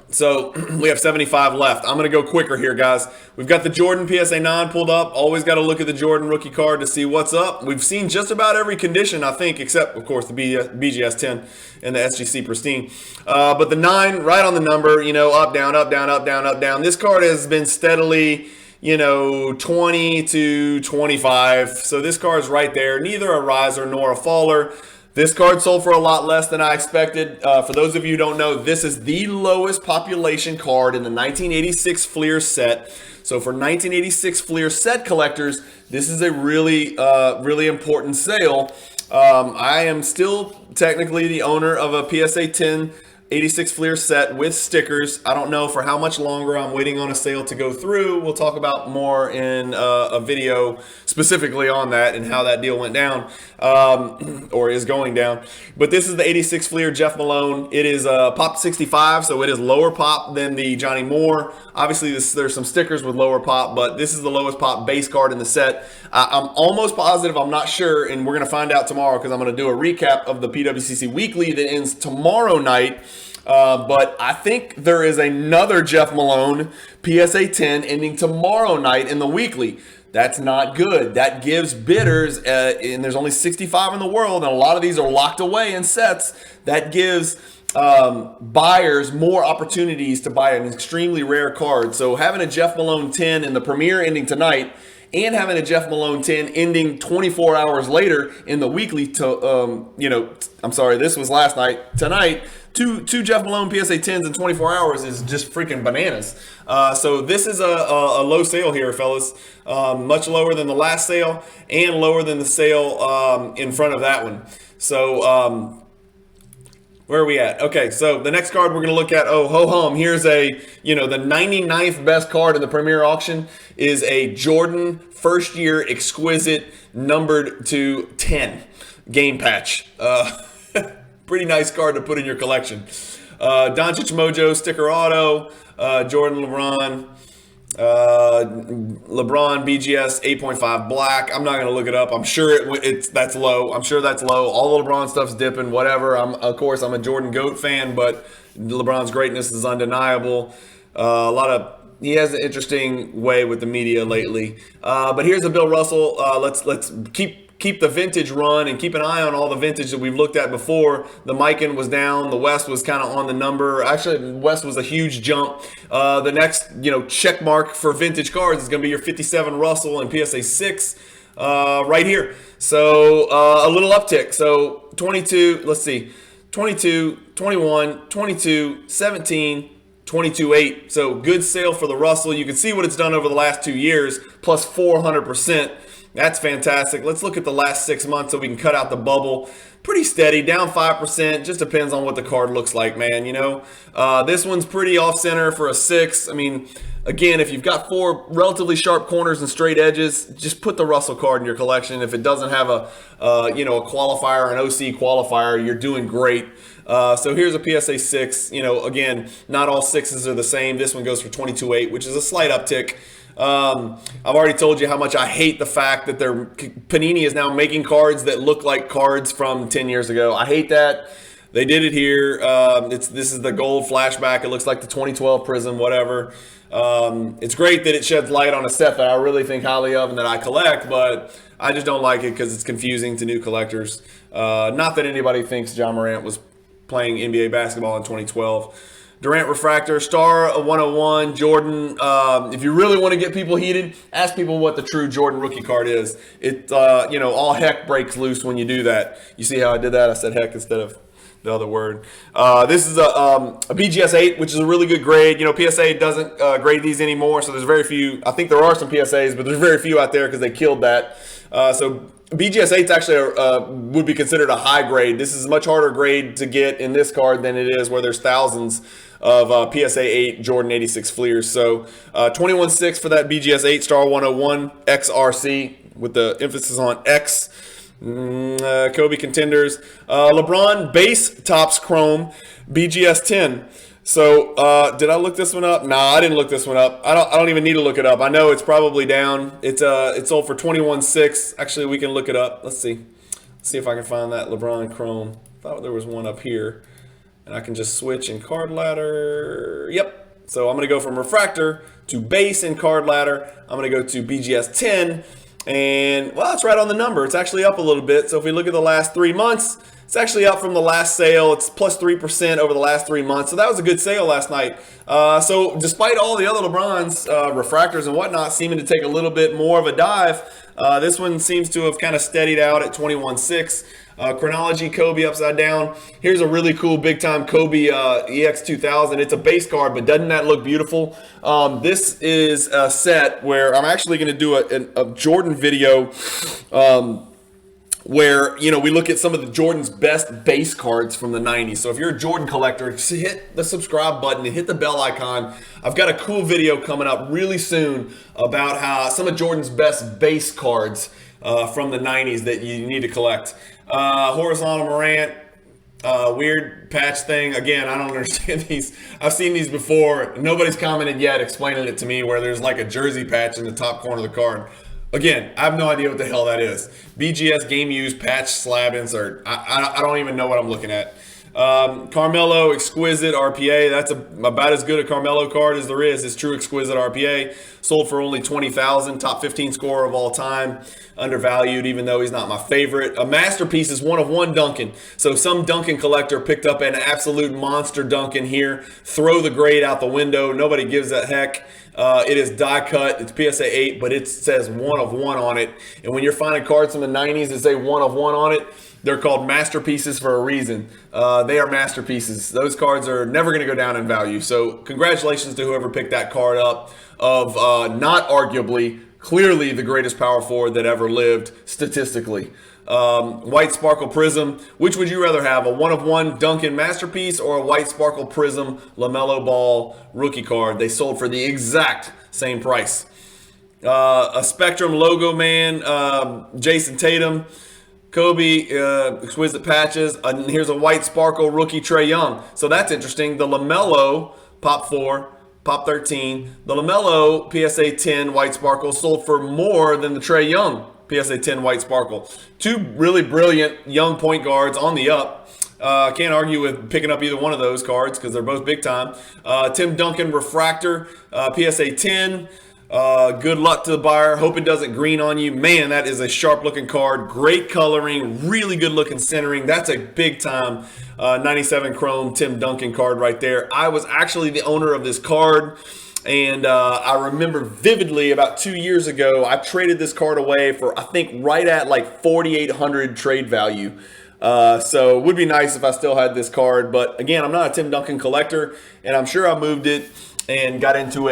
So we have 75 left. I'm going to go quicker here, guys. We've got the Jordan PSA 9 pulled up. Always got to look at the Jordan rookie card to see what's up. We've seen just about every condition, I think, except, of course, the BGS 10 and the SGC Pristine. But the 9, right on the number, up, down, up, down, up, down, up, down. This card has been steadily, 20 to 25. So this card's right there. Neither a riser nor a faller. This card sold for a lot less than I expected. For those of you who don't know, this is the lowest population card in the 1986 Fleer set. So for 1986 Fleer set collectors, this is a really, really important sale. I am still technically the owner of a PSA 10 86 Fleer set with stickers. I don't know for how much longer. I'm waiting on a sale to go through. We'll talk about more in a video specifically on that and how that deal went down, or is going down. But this is the 86 Fleer Jeff Malone. It is pop 65, so it is lower pop than the Johnny Moore. Obviously, there's some stickers with lower pop, but this is the lowest pop base card in the set. I'm almost positive, I'm not sure, and we're going to find out tomorrow because I'm going to do a recap of the PWCC Weekly that ends tomorrow night. But I think there is another Jeff Malone PSA 10 ending tomorrow night in the Weekly. That's not good. That gives bidders, and there's only 65 in the world, and a lot of these are locked away in sets. That gives buyers more opportunities to buy an extremely rare card. So having a Jeff Malone 10 in the Premier ending tonight, and having a Jeff Malone 10 ending 24 hours later in the Weekly to, I'm sorry, this was last night. Tonight, two Jeff Malone PSA 10s in 24 hours is just freaking bananas. So this is a low sale here, fellas. Much lower than the last sale and lower than the sale in front of that one. So where are we at? Okay, so the next card we're going to look at, oh, ho-hum, here's the 99th best card in the Premier Auction is a Jordan first year exquisite numbered to 10 game patch. Pretty nice card to put in your collection. Doncic Mojo sticker auto, Jordan LeBron, BGS 8.5 black. I'm not going to look it up. I'm sure that's low. I'm sure that's low. All the LeBron stuff's dipping, whatever. Of course, I'm a Jordan GOAT fan, but LeBron's greatness is undeniable. He has an interesting way with the media lately. But here's a Bill Russell. Let's keep the vintage run and keep an eye on all the vintage that we've looked at before. The Mikan was down. The West was kind of on the number. Actually, West was a huge jump. The next, check mark for vintage cards is going to be your 57 Russell and PSA 6 right here. So a little uptick. So 22, let's see, 22, 21, 22, 17, 22.8. So good sale for the Russell. You can see what it's done over the last 2 years, plus 400%. That's fantastic. Let's look at the last 6 months so we can cut out the bubble. Pretty steady, down 5%. Just depends on what the card looks like, man. This one's pretty off center for a 6. I mean, again, if you've got 4 relatively sharp corners and straight edges, just put the Russell card in your collection. If it doesn't have a qualifier, an OC qualifier, you're doing great. So here's a PSA 6. Again, not all 6s are the same. This one goes for 22.8, which is a slight uptick. I've already told you how much I hate the fact that Panini is now making cards that look like cards from 10 years ago. I hate that. They did it here. This is the gold flashback. It looks like the 2012 Prism, whatever. It's great that it sheds light on a set that I really think highly of and that I collect, but I just don't like it because it's confusing to new collectors. Not that anybody thinks John Morant was playing NBA basketball in 2012. Durant Refractor, Star 101, Jordan. If you really want to get people heated, ask people what the true Jordan rookie card is. All heck breaks loose when you do that. You see how I did that? I said heck instead of the other word. This is a BGS 8, which is a really good grade. PSA doesn't grade these anymore, so there's very few. I think there are some PSAs, but there's very few out there because they killed that. So BGS 8 actually would be considered a high grade. This is a much harder grade to get in this card than it is where there's thousands of PSA 8 Jordan 86 Fleers. So 21.6 for that BGS 8 Star 101 XRC with the emphasis on X. Kobe contenders. LeBron base tops chrome BGS 10. So, did I look this one up? Nah, I didn't look this one up. I don't even need to look it up. I know it's probably down. It's sold for 21.6. Actually, we can look it up. Let's see. Let's see if I can find that LeBron Chrome. Thought there was one up here, and I can just switch in card ladder. Yep. So I'm gonna go from refractor to base in card ladder. I'm gonna go to BGS 10, and well, it's right on the number. It's actually up a little bit. So if we look at the last 3 months, it's actually up from the last sale. It's plus 3% over the last 3 months. So that was a good sale last night. So despite all the other LeBrons, refractors and whatnot seeming to take a little bit more of a dive, this one seems to have kind of steadied out at 21.6. Chronology Kobe upside down. Here's a really cool big time Kobe EX 2000. It's a base card, but doesn't that look beautiful? This is a set where I'm actually going to do a Jordan video where, you know, we look at some of the Jordan's best base cards from the 90s. So if you're a Jordan collector, hit the subscribe button and hit the bell icon. I've got a cool video coming up really soon about how some of Jordan's best base cards from the 90s that you need to collect. Horizontal Morant, weird patch thing. Again, I don't understand these. I've seen these before. Nobody's commented yet explaining it to me where there's like a jersey patch in the top corner of the card. Again, I have no idea what the hell that is. BGS game used patch slab insert. I don't even know what I'm looking at. Carmelo Exquisite RPA. That's about as good a Carmelo card as there is. It's true Exquisite RPA. Sold for only $20,000. Top 15 scorer of all time. Undervalued, even though he's not my favorite. A masterpiece is one of one Duncan. So some Duncan collector picked up an absolute monster Duncan here. Throw the grade out the window. Nobody gives a heck. It is die cut. It's PSA 8, but it says one of one on it. And when you're finding cards from the 90s that say one of one on it, they're called masterpieces for a reason. They are masterpieces. Those cards are never going to go down in value. So congratulations to whoever picked that card up of not arguably, clearly the greatest power forward that ever lived statistically. White Sparkle Prism. Which would you rather have, a one of one Duncan masterpiece or a White Sparkle Prism LaMelo Ball rookie card? They sold for the exact same price. A Spectrum Logo Man, Jason Tatum. Kobe, exquisite patches. And here's a White Sparkle rookie Trae Young. So that's interesting. The LaMelo Pop 4, Pop 13. The LaMelo PSA 10 White Sparkle sold for more than the Trae Young PSA 10 White Sparkle. Two really brilliant young point guards on the up. Can't argue with picking up either one of those cards because they're both big time. Tim Duncan Refractor, PSA 10. Good luck to the buyer. Hope it doesn't green on you. Man, that is a sharp looking card. Great coloring, really good looking centering. That's a big time 97 Chrome Tim Duncan card right there. I was actually the owner of this card. And I remember vividly about 2 years ago, I traded this card away for, I think, right at like 4,800 trade value. So it would be nice if I still had this card. But again, I'm not a Tim Duncan collector, and I'm sure I moved it and got into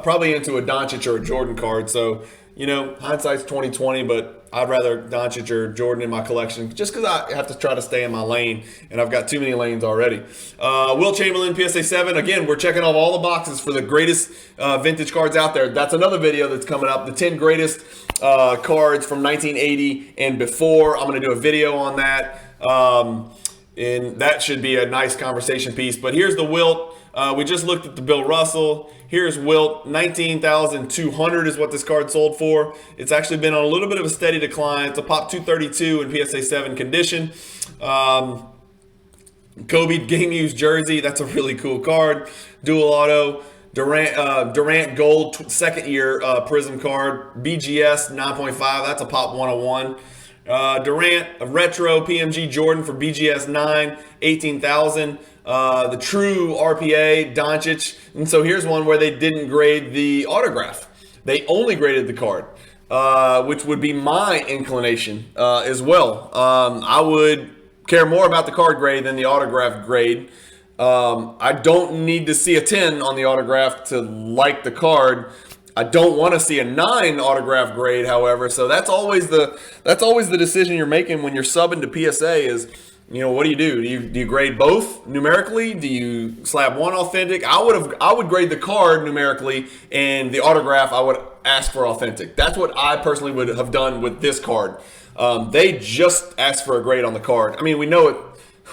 probably into a Doncic or a Jordan card. So, you know, hindsight's 20/20, but I'd rather Doncic or Jordan in my collection just because I have to try to stay in my lane, and I've got too many lanes already. Will Chamberlain, PSA 7. Again, we're checking off all the boxes for the greatest vintage cards out there. That's another video that's coming up. The 10 greatest cards from 1980 and before. I'm going to do a video on that, and that should be a nice conversation piece. But here's the Wilt. We just looked at the Bill Russell. Here's Wilt. 19,200 is what this card sold for. It's actually been on a little bit of a steady decline. It's a Pop 232 in PSA 7 condition. Kobe game used jersey. That's a really cool card. Dual auto. Durant Gold second year Prism card. BGS 9.5. That's a Pop 101. Durant a retro PMG Jordan for BGS 9, 18,000. The true RPA Doncic. And so here's one where they didn't grade the autograph. They only graded the card, which would be my inclination as well. I would care more about the card grade than the autograph grade. I don't need to see a 10 on the autograph to like the card. I don't want to see a 9 autograph grade, however. So that's always the decision you're making when you're subbing to PSA is, you know, what do? Do you grade both numerically? Do you slab one authentic? I would grade the card numerically, and the autograph I would ask for authentic. That's what I personally would have done with this card. They just asked for a grade on the card. I mean, we know it.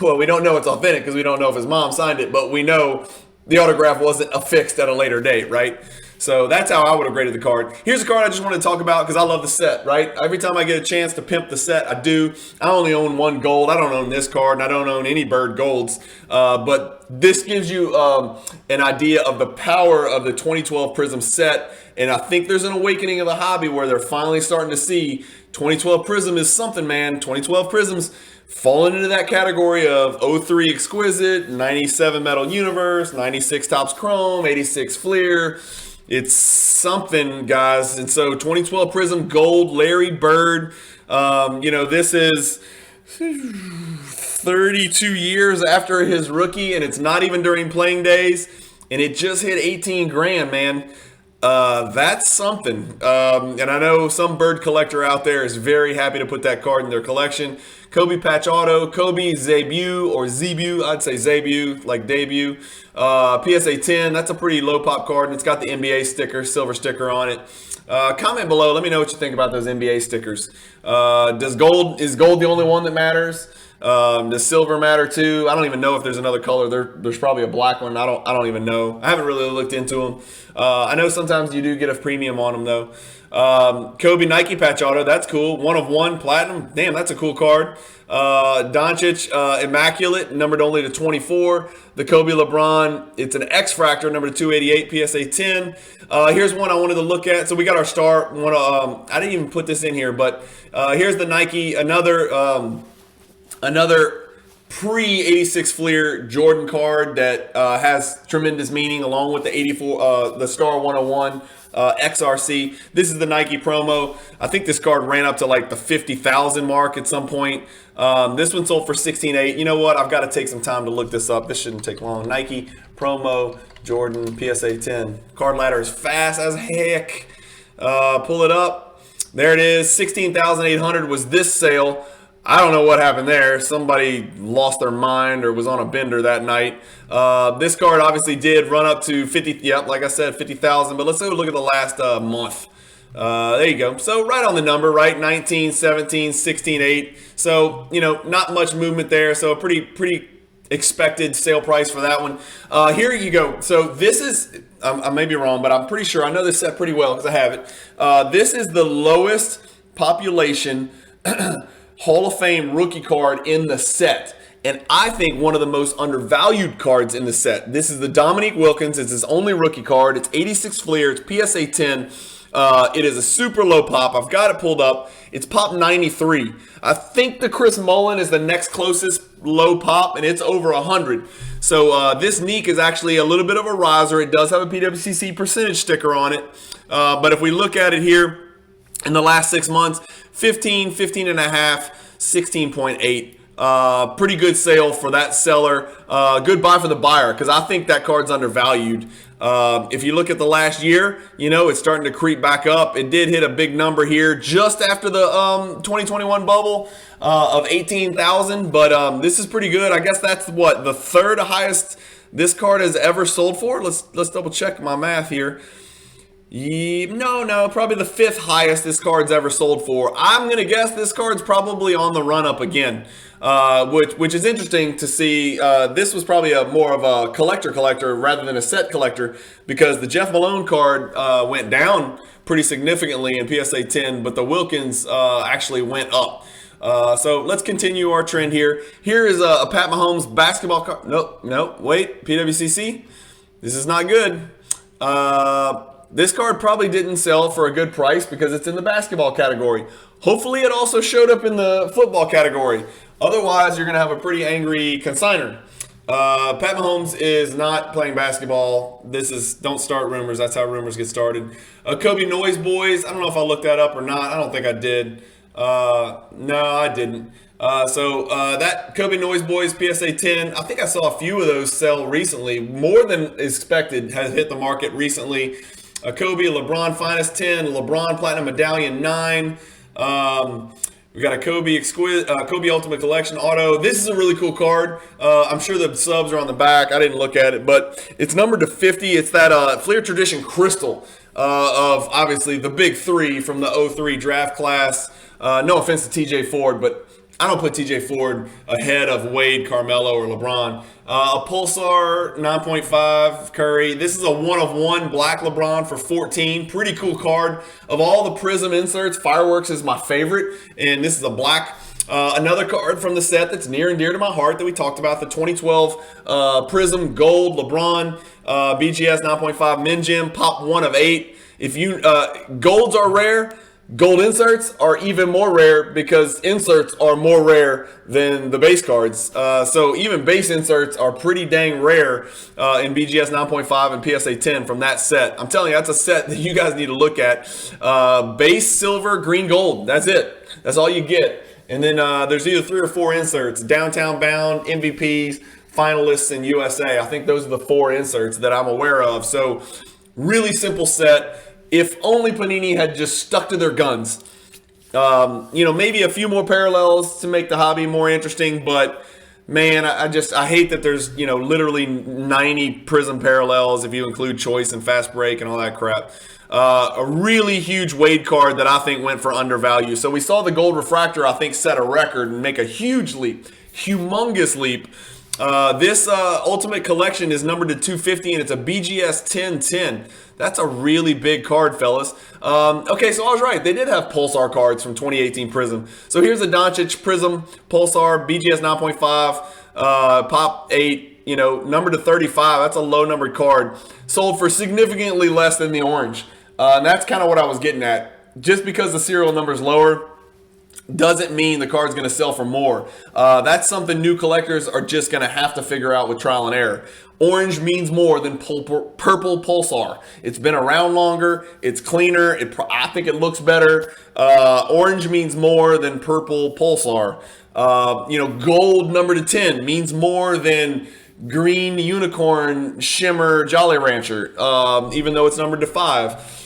Well, we don't know it's authentic because we don't know if his mom signed it, but we know the autograph wasn't affixed at a later date, right? So that's how I would have graded the card. Here's a card I just want to talk about because I love the set, right? Every time I get a chance to pimp the set, I do. I only own one gold. I don't own this card, and I don't own any bird golds. But this gives you an idea of the power of the 2012 Prism set. And I think there's an awakening of the hobby where they're finally starting to see 2012 Prism is something, man. 2012 Prisms falling into that category of 03 Exquisite, 97 Metal Universe, 96 Topps Chrome, 86 Fleer. It's something, guys. And so 2012 Prism Gold, Larry Bird. This is 32 years after his rookie, and it's not even during playing days. And it just hit 18 grand, man. That's something. And I know some bird collector out there is very happy to put that card in their collection. Kobe Patch Auto, Kobe Zebu or Zebu, I'd say Zebu, like debut. PSA 10, that's a pretty low pop card, and it's got the NBA sticker, silver sticker on it. Comment below, let me know what you think about those NBA stickers. Is gold the only one that matters? Does silver matter too? I don't even know if there's another color. There's probably a black one. I don't even know. I haven't really looked into them. I know sometimes you do get a premium on them though. Kobe Nike Patch Auto, that's cool. 1 of 1 platinum. Damn, that's a cool card. Doncic Immaculate, numbered only to 24. The Kobe LeBron, it's an X Fractor, number 288, PSA 10. Here's one I wanted to look at. So we got our star. I didn't even put this in here, but here's the Nike, another pre-86 Fleer Jordan card that has tremendous meaning, along with the 84, the Star 101 XRC. This is the Nike promo. I think this card ran up to like the 50,000 mark at some point. This one sold for 16.8. You know what? I've got to take some time to look this up. This shouldn't take long. Nike promo Jordan PSA 10. Card ladder is fast as heck. Pull it up. There it is. 16,800 was this sale. I don't know what happened there. Somebody lost their mind or was on a bender that night. This card obviously did run up to 50. Yep, like I said, 50,000. But let's go look at the last month. There you go. So right on the number, right? 19, 17, 16, 8. So, not much movement there. So a pretty expected sale price for that one. Here you go. So this is, I may be wrong, but I'm pretty sure. I know this set pretty well because I have it. This is the lowest population Hall of Fame rookie card in the set. And I think one of the most undervalued cards in the set. This is the Dominique Wilkins. It's his only rookie card. It's 86 Fleer. It's PSA 10. It is a super low pop. I've got it pulled up. It's pop 93. I think the Chris Mullin is the next closest low pop, and it's over 100. So this Neek is actually a little bit of a riser. It does have a PWCC percentage sticker on it. But if we look at it here, in the last 6 months, 15, 15 and a half, 16.8. Pretty good sale for that seller. Good buy for the buyer because I think that card's undervalued. If you look at the last year, it's starting to creep back up. It did hit a big number here just after the 2021 bubble of 18,000. But this is pretty good. I guess that's what, the third highest this card has ever sold for? Let's double check my math here. No, probably the fifth highest this card's ever sold for. I'm going to guess this card's probably on the run up again, which is interesting to see. This was probably more of a collector rather than a set collector because the Jeff Malone card went down pretty significantly in PSA 10, but the Wilkins actually went up. So let's continue our trend here. Here is a Pat Mahomes basketball card. Nope, wait, PWCC. This is not good. This card probably didn't sell for a good price because it's in the basketball category. Hopefully it also showed up in the football category. Otherwise, you're going to have a pretty angry consigner. Pat Mahomes is not playing basketball. This is don't start rumors. That's how rumors get started. Kobe Noise Boys. I don't know if I looked that up or not. I don't think I did. No, I didn't. That Kobe Noise Boys PSA 10, I think I saw a few of those sell recently. More than expected has hit the market recently. Kobe LeBron Finest 10, LeBron Platinum Medallion 9. We got a Kobe Ultimate Collection Auto. This is a really cool card. I'm sure the subs are on the back. I didn't look at it, but it's numbered to 50. It's that Fleer Tradition Crystal of obviously the big three from the 03 draft class. No offense to TJ Ford, but I don't put TJ Ford ahead of Wade, Carmelo, or LeBron. A Pulsar 9.5 Curry. This is a 1/1 black LeBron for 14. Pretty cool card. Of all the Prism inserts, Fireworks is my favorite, and this is a black. Another card from the set that's near and dear to my heart that we talked about, the 2012 Prism Gold LeBron BGS 9.5 Min Gem, pop 1 of 8. If you golds are rare. Gold inserts are even more rare because inserts are more rare than the base cards. So even base inserts are pretty dang rare in BGS 9.5 and PSA 10 from that set. I'm telling you, that's a set that you guys need to look at. Base, silver, green, gold. That's it. That's all you get. And then there's either 3 or 4 inserts. Downtown Bound, MVPs, finalists, and USA. I think those are the 4 inserts that I'm aware of. So really simple set. If only Panini had just stuck to their guns. Maybe a few more parallels to make the hobby more interesting, but man, I hate that there's, literally 90 Prism parallels if you include Choice and Fast Break and all that crap. A really huge Wade card that I think went for undervalue. So we saw the Gold Refractor, I think, set a record and make a huge leap, humongous leap. This Ultimate Collection is numbered to 250, and it's a BGS 1010. That's a really big card, fellas. Okay, so I was right. They did have Pulsar cards from 2018 Prism. So here's a Doncic Prism Pulsar BGS 9.5, pop 8, numbered to 35. That's a low-numbered card. Sold for significantly less than the orange. And that's kind of what I was getting at. Just because the serial number is lower doesn't mean the card's going to sell for more. That's something new collectors are just going to have to figure out with trial and error. Orange means more than purple Pulsar. It's been around longer. It's cleaner. I think it looks better. Orange means more than purple Pulsar. Gold number to 10 means more than green unicorn shimmer Jolly Rancher, even though it's numbered to 5.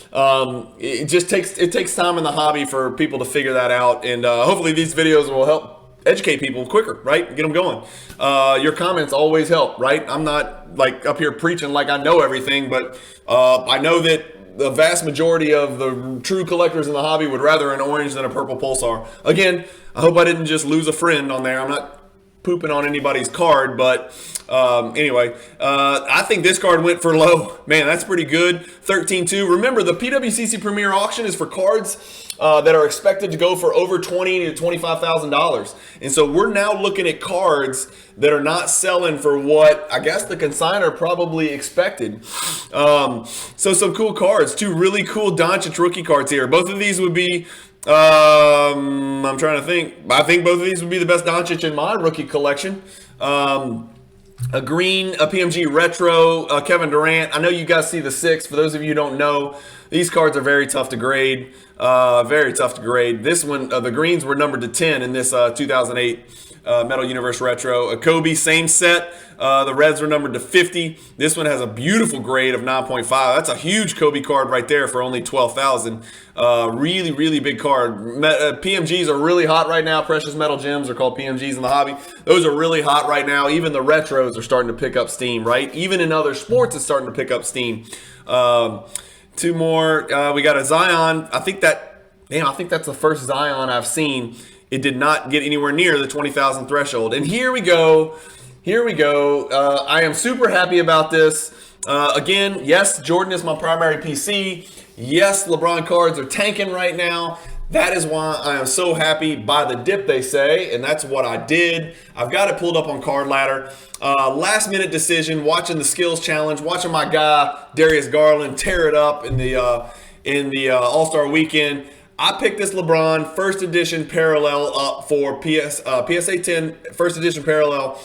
It takes time in the hobby for people to figure that out, and hopefully these videos will help educate people quicker, right? Get them going. Your comments always help, right? I'm not like up here preaching like I know everything, but I know that the vast majority of the true collectors in the hobby would rather an orange than a purple Pulsar. Again, I hope I didn't just lose a friend on there. I'm not pooping on anybody's card, but anyway, I think this card went for low. Man, that's pretty good. 13.2. Remember, the PWCC Premier Auction is for cards that are expected to go for over $20,000 to $25,000. And so we're now looking at cards that are not selling for what I guess the consignor probably expected. So some cool cards. 2 really cool Doncic rookie cards here. Both of these would be I'm trying to think. I think both of these would be the best Doncic in my rookie collection. A green, a PMG Retro, Kevin Durant. I know you guys see the 6. For those of you who don't know, these cards are very tough to grade. Very tough to grade. This one, the greens were numbered to 10 in this 2008 Metal Universe Retro. A Kobe, same set. The reds were numbered to 50. This one has a beautiful grade of 9.5. That's a huge Kobe card right there for only $12,000. Really, really big card. PMGs are really hot right now. Precious metal gems are called PMGs in the hobby. Those are really hot right now. Even the retros are starting to pick up steam, right? Even in other sports, it's starting to pick up steam. 2 more. We got a Zion. I think that's the first Zion I've seen. It did not get anywhere near the 20,000 threshold. And here we go. I am super happy about this. Again, yes, Jordan is my primary PC. Yes, LeBron cards are tanking right now. That is why I am so happy. Buy the dip, they say, and that's what I did. I've got it pulled up on Card Ladder. Last minute decision, watching the skills challenge, watching my guy Darius Garland tear it up in the All-Star weekend. I picked this LeBron first edition parallel up for PSA 10 first edition parallel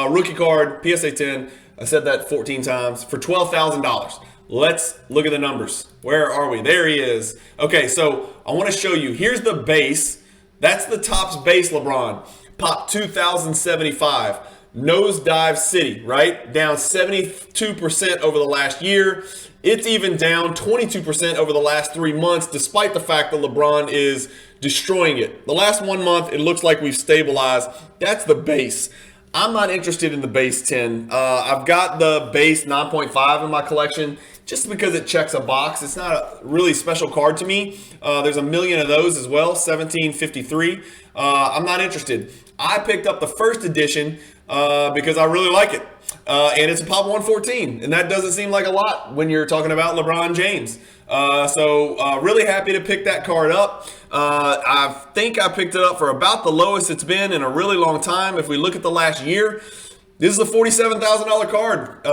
rookie card PSA 10. I said that 14 times for $12,000. Let's look at the numbers. Where are we? There he is. Okay, so I want to show you. Here's the base. That's the Topps base LeBron. Pop 2,075. Nosedive City, right? Down 72% over the last year. It's even down 22% over the last 3 months, despite the fact that LeBron is destroying it. The last 1 month, it looks like we've stabilized. That's the base. I'm not interested in the base 10. I've got the base 9.5 in my collection just because it checks a box. It's not a really special card to me. There's a million of those as well, 1753. I'm not interested. I picked up the first edition because I really like it. And it's a Pop 114, and that doesn't seem like a lot when you're talking about LeBron James. So really happy to pick that card up. I think I picked it up for about the lowest it's been in a really long time. If we look at the last year, this is a $47,000 card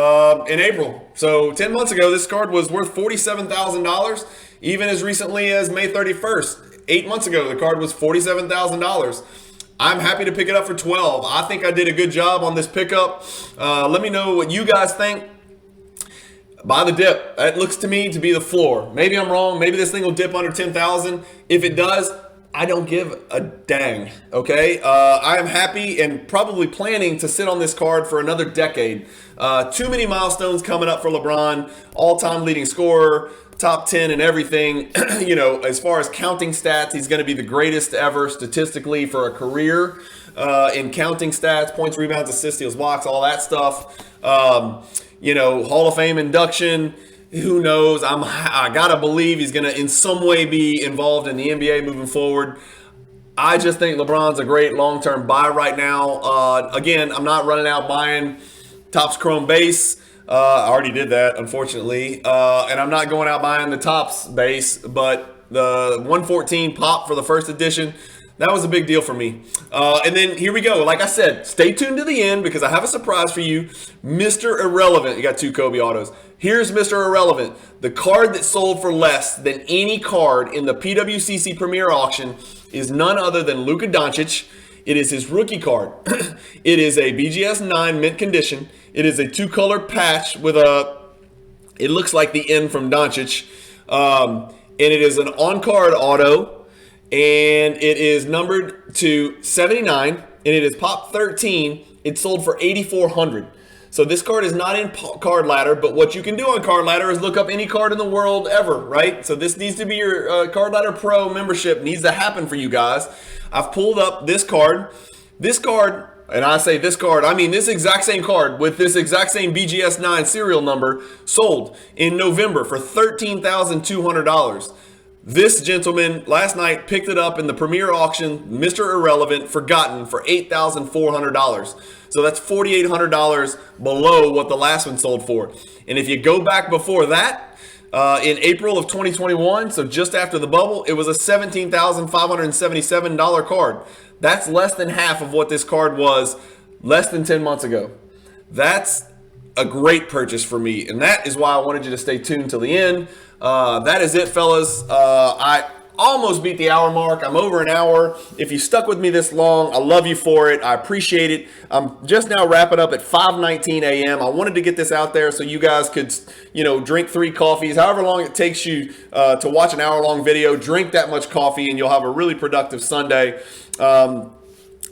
in April. So 10 months ago, this card was worth $47,000, even as recently as May 31st. 8 months ago, the card was $47,000. I'm happy to pick it up for 12. I think I did a good job on this pickup. Let me know what you guys think. Buy the dip. That looks to me to be the floor. Maybe I'm wrong. Maybe this thing will dip under 10,000. If it does, I don't give a dang. Okay. I am happy and probably planning to sit on this card for another decade. Too many milestones coming up for LeBron. All-time leading scorer. Top 10 and everything. You know, as far as counting stats, he's going to be the greatest ever statistically for a career in counting stats, points, rebounds, assists, steals, blocks, all that stuff. You know, Hall of Fame induction. Who knows? I gotta believe he's gonna in some way be involved in the NBA moving forward. I just think LeBron's a great long-term buy right now. Again, I'm not running out buying Topps Chrome base. I already did that, unfortunately. And I'm not going out buying the Topps base, but the 114 pop for the first edition, that was a big deal for me. And then here we go. Like I said, stay tuned to the end because I have a surprise for you. Mr. Irrelevant. You got 2 Kobe autos. Here's Mr. Irrelevant. The card that sold for less than any card in the PWCC Premier Auction is none other than Luka Doncic. It is his rookie card. It is a BGS 9 mint condition. It is a 2-color patch with it looks like the N from Doncic. And it is an on-card auto. And it is numbered to 79. And it is Pop 13. It sold for $8,400. So this card is not in Card Ladder, but what you can do on Card Ladder is look up any card in the world ever, right? So this needs to be your Card Ladder Pro membership. Needs to happen for you guys. I've pulled up this card. This card, and I say this card, I mean this exact same card with this exact same BGS 9 serial number sold in November for $13,200. This gentleman last night picked it up in the Premier Auction, Mr. Irrelevant, Forgotten, for $8,400. So that's $4,800 below what the last one sold for. And if you go back before that, in April of 2021, so just after the bubble, it was a $17,577 card. That's less than half of what this card was less than 10 months ago. That's a great purchase for me, and that is why I wanted you to stay tuned till the end. That is it, fellas. I almost beat the hour mark. I'm over an hour. If you stuck with me this long, I love you for it. I appreciate it. I'm just now wrapping up at 5:19 a.m. I wanted to get this out there so you guys could, you know, drink 3 coffees. However long it takes you to watch an hour-long video, drink that much coffee, and you'll have a really productive Sunday.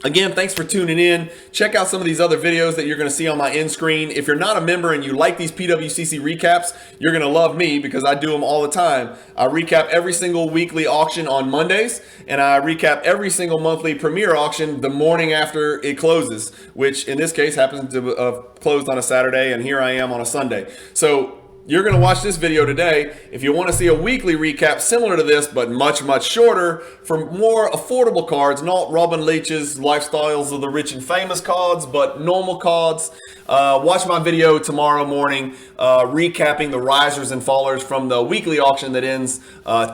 Again, thanks for tuning in. Check out some of these other videos that you're going to see on my end screen. If you're not a member and you like these PWCC recaps, you're going to love me because I do them all the time. I recap every single weekly auction on Mondays, and I recap every single monthly Premier Auction the morning after it closes, which in this case happens to have closed on a Saturday, and here I am on a Sunday. So you're going to watch this video today. If you want to see a weekly recap similar to this, but much, much shorter, for more affordable cards, not Robin Leach's Lifestyles of the Rich and Famous cards, but normal cards, watch my video tomorrow morning recapping the risers and fallers from the weekly auction that ends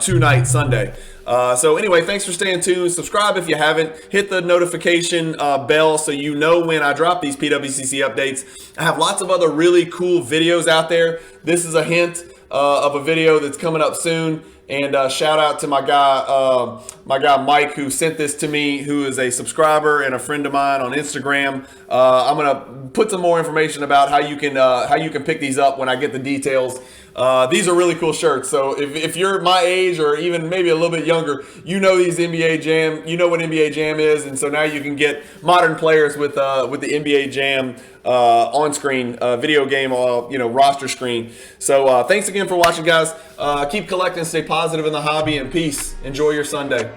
tonight, Sunday. So anyway, thanks for staying tuned. Subscribe if you haven't. Hit the notification bell so you know when I drop these PWCC updates. I have lots of other really cool videos out there. This is a hint of a video that's coming up soon. And shout out to my guy Mike, who sent this to me, who is a subscriber and a friend of mine on Instagram. I'm gonna put some more information about how you can pick these up when I get the details. These are really cool shirts. So if you're my age or even maybe a little bit younger, you know these NBA Jam. You know what NBA Jam is, and so now you can get modern players with the NBA Jam on-screen video game, roster screen. So thanks again for watching, guys. Keep collecting, stay positive in the hobby, and peace. Enjoy your Sunday.